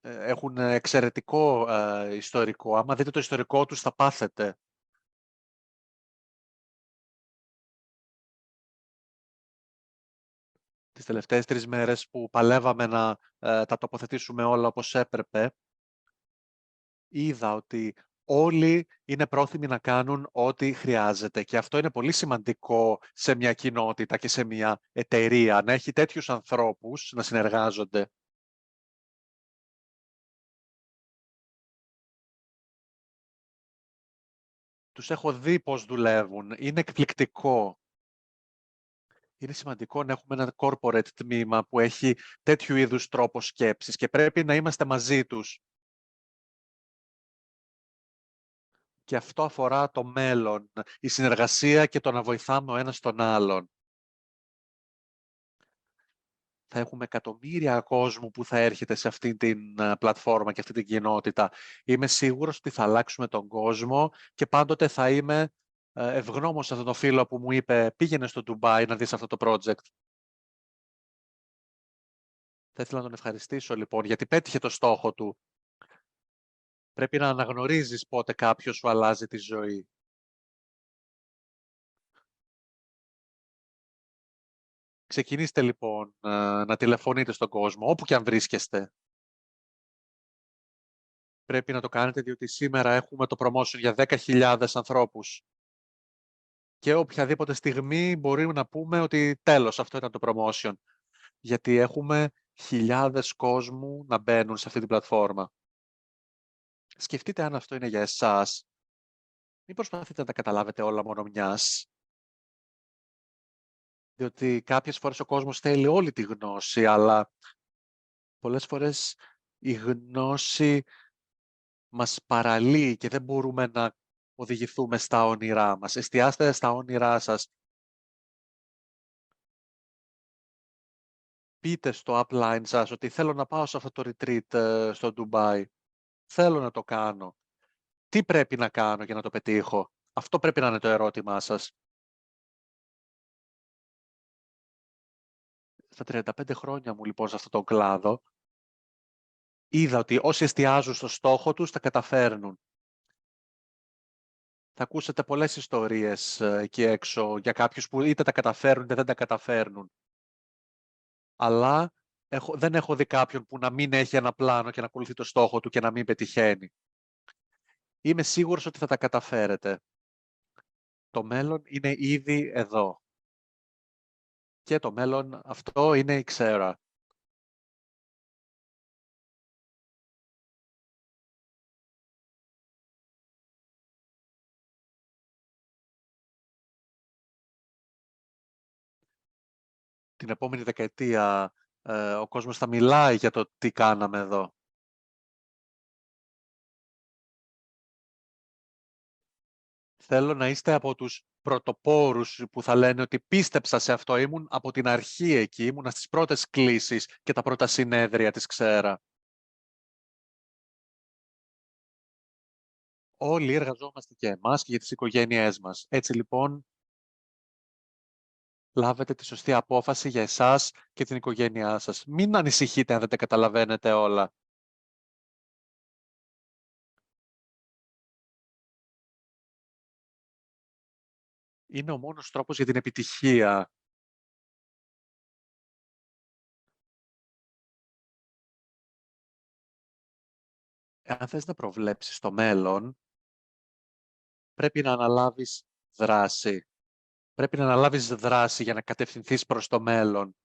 έχουν εξαιρετικό ιστορικό. Άμα δείτε το ιστορικό τους θα πάθετε. τις τελευταίες 3 μέρες που παλεύαμε να τα τοποθετήσουμε όλα όπως έπρεπε, είδα ότι όλοι είναι πρόθυμοι να κάνουν ό,τι χρειάζεται. Και αυτό είναι πολύ σημαντικό σε μια κοινότητα και σε μια εταιρεία, να έχει τέτοιους ανθρώπους να συνεργάζονται. Τους έχω δει πώς δουλεύουν. Είναι εκπληκτικό. Είναι σημαντικό να έχουμε ένα corporate τμήμα που έχει τέτοιου είδους τρόπο σκέψης και πρέπει να είμαστε μαζί τους. Και αυτό αφορά το μέλλον, η συνεργασία και το να βοηθάμε ο ένας τον άλλον. Θα έχουμε εκατομμύρια κόσμου που θα έρχεται σε αυτή την πλατφόρμα και αυτή την κοινότητα. Είμαι σίγουρος ότι θα αλλάξουμε τον κόσμο και πάντοτε θα είμαι ευγνώμων σε αυτόν τον φίλο που μου είπε πήγαινε στο Ντουμπάι να δεις αυτό το project. Θα ήθελα να τον ευχαριστήσω λοιπόν γιατί πέτυχε το στόχο του. Πρέπει να αναγνωρίζεις πότε κάποιος σου αλλάζει τη ζωή. Ξεκινήστε λοιπόν να τηλεφωνείτε στον κόσμο, όπου και αν βρίσκεστε. Πρέπει να το κάνετε διότι σήμερα έχουμε το promotion για 10.000 ανθρώπους. Και οποιαδήποτε στιγμή μπορούμε να πούμε ότι τέλος, αυτό ήταν το promotion. Γιατί έχουμε χιλιάδες κόσμου να μπαίνουν σε αυτή την πλατφόρμα. Σκεφτείτε αν αυτό είναι για εσάς. Μην προσπαθείτε να τα καταλάβετε όλα μόνο μιας. Διότι κάποιες φορές ο κόσμος θέλει όλη τη γνώση, αλλά πολλές φορές η γνώση μας παραλύει και δεν μπορούμε να οδηγηθούμε στα όνειρά μας. Εστιάστε στα όνειρά σας. Πείτε στο upline σας ότι θέλω να πάω σε αυτό το retreat στο Ντουμπάι. Θέλω να το κάνω. Τι πρέπει να κάνω για να το πετύχω? Αυτό πρέπει να είναι το ερώτημά σας. Στα 35 χρόνια μου λοιπόν σε αυτόν τον κλάδο, είδα ότι όσοι εστιάζουν στο στόχο τους τα καταφέρνουν. Θα ακούσετε πολλές ιστορίες εκεί έξω για κάποιους που είτε τα καταφέρνουν είτε δεν τα καταφέρνουν. Αλλά δεν έχω δει κάποιον που να μην έχει ένα πλάνο και να ακολουθεί το στόχο του και να μην πετυχαίνει. Είμαι σίγουρος ότι θα τα καταφέρετε. Το μέλλον είναι ήδη εδώ. Και το μέλλον αυτό είναι η ξέρα. Την επόμενη δεκαετία ο κόσμος θα μιλάει για το τι κάναμε εδώ. Θέλω να είστε από τους πρωτοπόρους που θα λένε ότι πίστεψα σε αυτό. Ήμουν από την αρχή εκεί, ήμουνα στις πρώτες κλήσεις και τα πρώτα συνέδρια της ξέρα. Όλοι εργαζόμαστε και εμάς και για τις οικογένειές μας. Έτσι λοιπόν, λάβετε τη σωστή απόφαση για εσάς και την οικογένειά σας. Μην ανησυχείτε αν δεν τα καταλαβαίνετε όλα. Είναι ο μόνος τρόπος για την επιτυχία. Αν θες να προβλέψεις το μέλλον, πρέπει να αναλάβεις δράση. Πρέπει να αναλάβεις δράση για να κατευθυνθείς προς το μέλλον.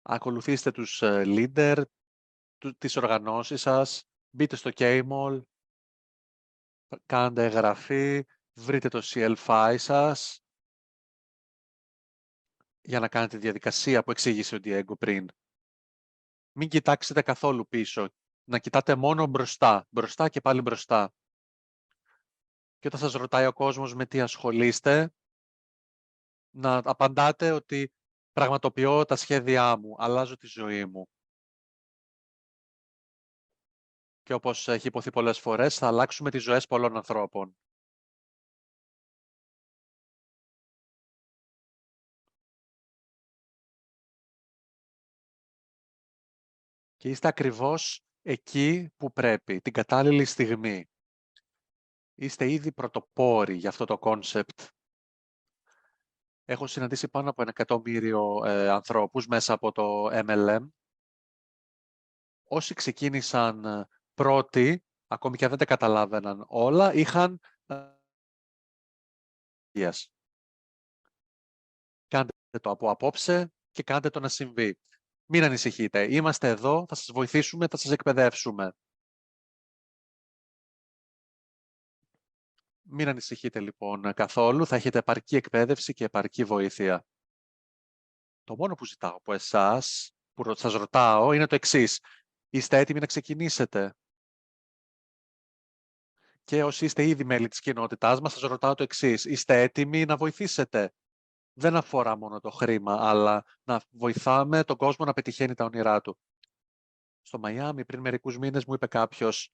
Ακολουθήστε τους leader, τις οργανώσεις σας, μπείτε στο K-Mall, κάντε εγγραφή, βρείτε το CL σας για να κάνετε τη διαδικασία που εξήγησε ο Diego πριν. Μην κοιτάξετε καθόλου πίσω. Να κοιτάτε μόνο μπροστά. Μπροστά και πάλι μπροστά. Και όταν σας ρωτάει ο κόσμος με τι ασχολείστε, να απαντάτε ότι πραγματοποιώ τα σχέδιά μου, αλλάζω τη ζωή μου. Και όπως έχει υποθεί πολλές φορές, θα αλλάξουμε τις ζωές πολλών ανθρώπων. Και είστε ακριβώς εκεί που πρέπει, την κατάλληλη στιγμή. Είστε ήδη πρωτοπόροι για αυτό το κόνσεπτ. Έχω συναντήσει πάνω από 1 εκατομμύριο ανθρώπους μέσα από το MLM. Όσοι ξεκίνησαν πρώτοι, ακόμη και αν δεν τα καταλάβαιναν όλα, είχαν κάντε το από απόψε και κάντε το να συμβεί. Μην ανησυχείτε. Είμαστε εδώ, θα σας βοηθήσουμε, θα σας εκπαιδεύσουμε. Μην ανησυχείτε λοιπόν καθόλου, θα έχετε επαρκή εκπαίδευση και επαρκή βοήθεια. Το μόνο που ζητάω από εσάς, που σας ρωτάω, είναι το εξής. Είστε έτοιμοι να ξεκινήσετε? Και όσοι είστε ήδη μέλη της κοινότητάς μας, σας ρωτάω το εξής. Είστε έτοιμοι να βοηθήσετε? Δεν αφορά μόνο το χρήμα, αλλά να βοηθάμε τον κόσμο να πετυχαίνει τα όνειρά του. Στο Μαϊάμι πριν μερικούς μήνες μου είπε κάποιος,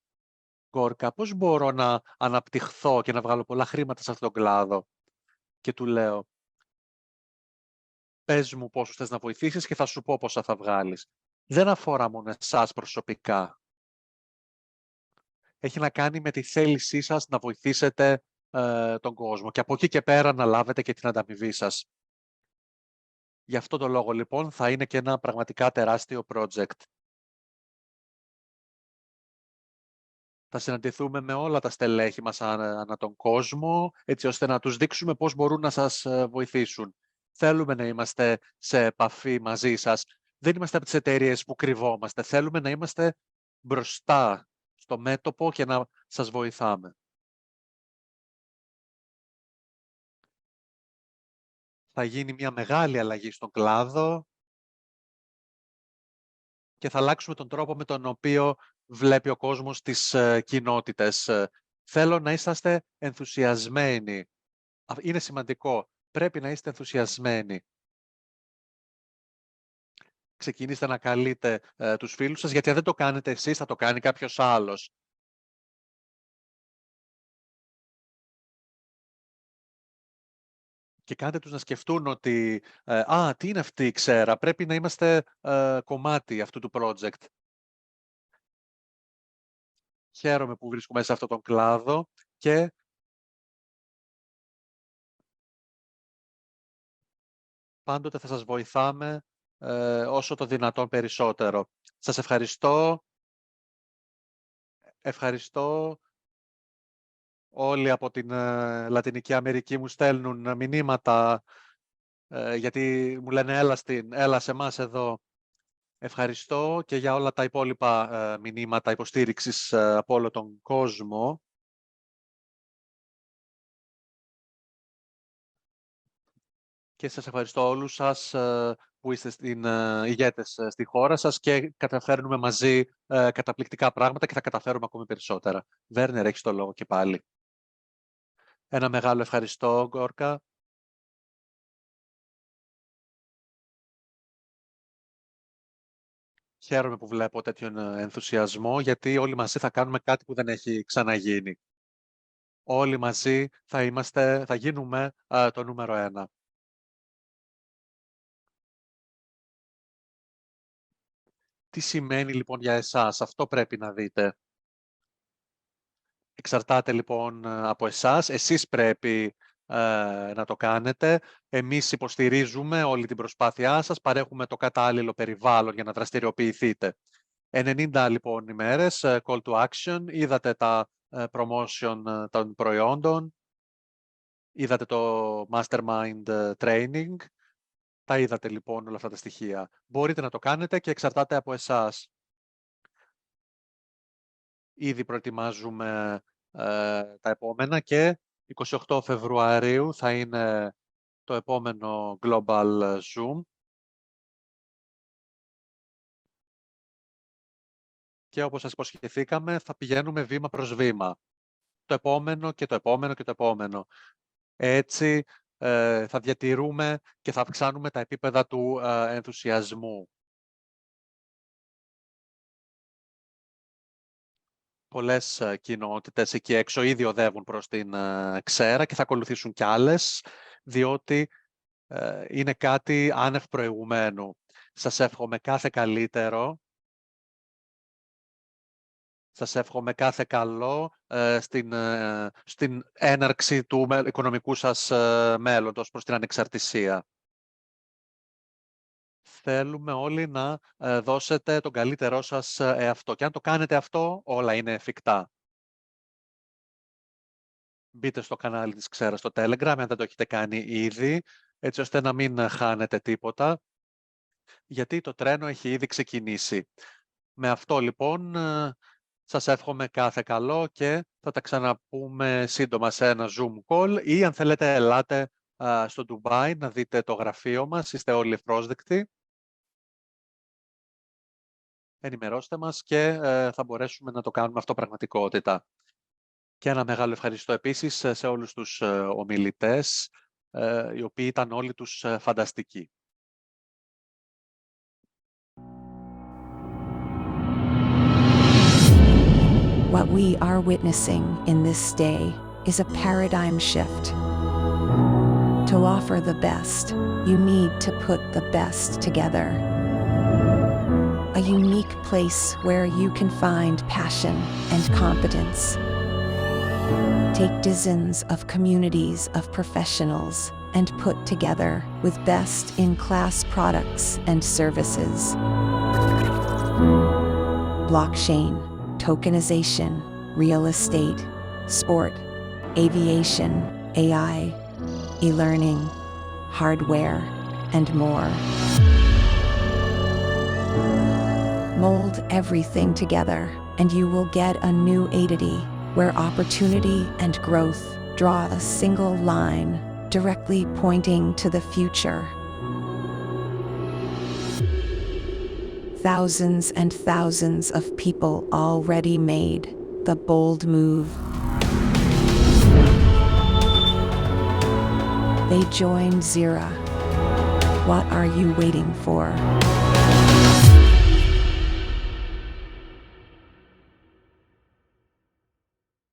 Γκόρκα, πώς μπορώ να αναπτυχθώ και να βγάλω πολλά χρήματα σε αυτόν τον κλάδο? Και του λέω, πες μου πόσους θες να βοηθήσεις και θα σου πω πόσα θα βγάλεις. Δεν αφορά μόνο εσάς προσωπικά. Έχει να κάνει με τη θέλησή σας να βοηθήσετε τον κόσμο και από εκεί και πέρα να λάβετε και την ανταμοιβή σας. Γι' αυτό το λόγο λοιπόν θα είναι και ένα πραγματικά τεράστιο project. Θα συναντηθούμε με όλα τα στελέχη μας ανά τον κόσμο, έτσι ώστε να τους δείξουμε πώς μπορούν να σας βοηθήσουν. Θέλουμε να είμαστε σε επαφή μαζί σας. Δεν είμαστε από τις εταιρείες που κρυβόμαστε. Θέλουμε να είμαστε μπροστά στο μέτωπο και να σας βοηθάμε. Θα γίνει μια μεγάλη αλλαγή στον κλάδο και θα αλλάξουμε τον τρόπο με τον οποίο βλέπει ο κόσμος τις κοινότητες. Θέλω να είσαστε ενθουσιασμένοι. Είναι σημαντικό. Πρέπει να είστε ενθουσιασμένοι. Ξεκινήστε να καλείτε τους φίλους σας, γιατί αν δεν το κάνετε εσείς, θα το κάνει κάποιος άλλος. Και κάντε τους να σκεφτούν ότι τι είναι αυτή η ξέρα, πρέπει να είμαστε κομμάτι αυτού του project. Χαίρομαι που βρίσκομαι σε αυτόν τον κλάδο και πάντοτε θα σας βοηθάμε όσο το δυνατόν περισσότερο. Σας ευχαριστώ. Ευχαριστώ. Όλοι από την Λατινική Αμερική μου στέλνουν μηνύματα γιατί μου λένε έλα σε εμάς εδώ. Ευχαριστώ και για όλα τα υπόλοιπα μηνύματα υποστήριξης από όλο τον κόσμο. Και σας ευχαριστώ όλους σας που είστε ηγέτες στη χώρα σας και καταφέρνουμε μαζί καταπληκτικά πράγματα και θα καταφέρουμε ακόμη περισσότερα. Βέρνερ, έχεις το λόγο και πάλι. Ένα μεγάλο ευχαριστώ, Γκόρκα. Χαίρομαι που βλέπω τέτοιον ενθουσιασμό, γιατί όλοι μαζί θα κάνουμε κάτι που δεν έχει ξαναγίνει. Όλοι μαζί θα γίνουμε το νούμερο 1. Τι σημαίνει λοιπόν για εσάς? Αυτό πρέπει να δείτε. Εξαρτάται λοιπόν από εσάς. Εσείς πρέπει να το κάνετε. Εμείς υποστηρίζουμε όλη την προσπάθειά σας, παρέχουμε το κατάλληλο περιβάλλον για να δραστηριοποιηθείτε. 90 λοιπόν ημέρες, call to action, είδατε τα promotion των προϊόντων, είδατε το mastermind training, τα είδατε λοιπόν όλα αυτά τα στοιχεία. Μπορείτε να το κάνετε και εξαρτάται από εσάς. Ήδη προετοιμάζουμε τα επόμενα και 28 Φεβρουαρίου θα είναι το επόμενο Global Zoom. Και όπως σας υποσχεθήκαμε, θα πηγαίνουμε βήμα προς βήμα. Το επόμενο και το επόμενο και το επόμενο. Έτσι θα διατηρούμε και θα αυξάνουμε τα επίπεδα του ενθουσιασμού. Πολλές κοινότητες εκεί έξω ήδη οδεύουν προς την ξέρα και θα ακολουθήσουν κι άλλες, διότι είναι κάτι άνευ προηγουμένου. Σας εύχομαι κάθε καλύτερο Σας εύχομαι κάθε καλό στην έναρξη του οικονομικού σας μέλλοντος προς την ανεξαρτησία. Θέλουμε όλοι να δώσετε τον καλύτερό σας εαυτό. Και αν το κάνετε αυτό, όλα είναι εφικτά. Μπείτε στο κανάλι της Ξέρα στο Telegram, αν δεν το έχετε κάνει ήδη, έτσι ώστε να μην χάνετε τίποτα, γιατί το τρένο έχει ήδη ξεκινήσει. Με αυτό λοιπόν, σας εύχομαι κάθε καλό και θα τα ξαναπούμε σύντομα σε ένα Zoom call ή αν θέλετε ελάτε στο Ντουμπάι να δείτε το γραφείο μας, είστε όλοι ευπρόσδεκτοι. Ενημερώστε μας και θα μπορέσουμε να το κάνουμε αυτό πραγματικότητα. Και ένα μεγάλο ευχαριστώ επίσης σε όλους τους ομιλητές, οι οποίοι ήταν όλοι τους φανταστικοί. What we are witnessing in this day is a paradigm shift. To offer the best, you need to put the best together. A unique place where you can find passion and competence. Take dozens of communities of professionals and put together with best-in-class products and services. Blockchain, tokenization, real estate, sport, aviation, AI, e-learning, hardware, and more. Mold everything together and you will get a new Adity where opportunity and growth draw a single line directly pointing to the future. Thousands and thousands of people already made the bold move. They joined Zira. What are you waiting for?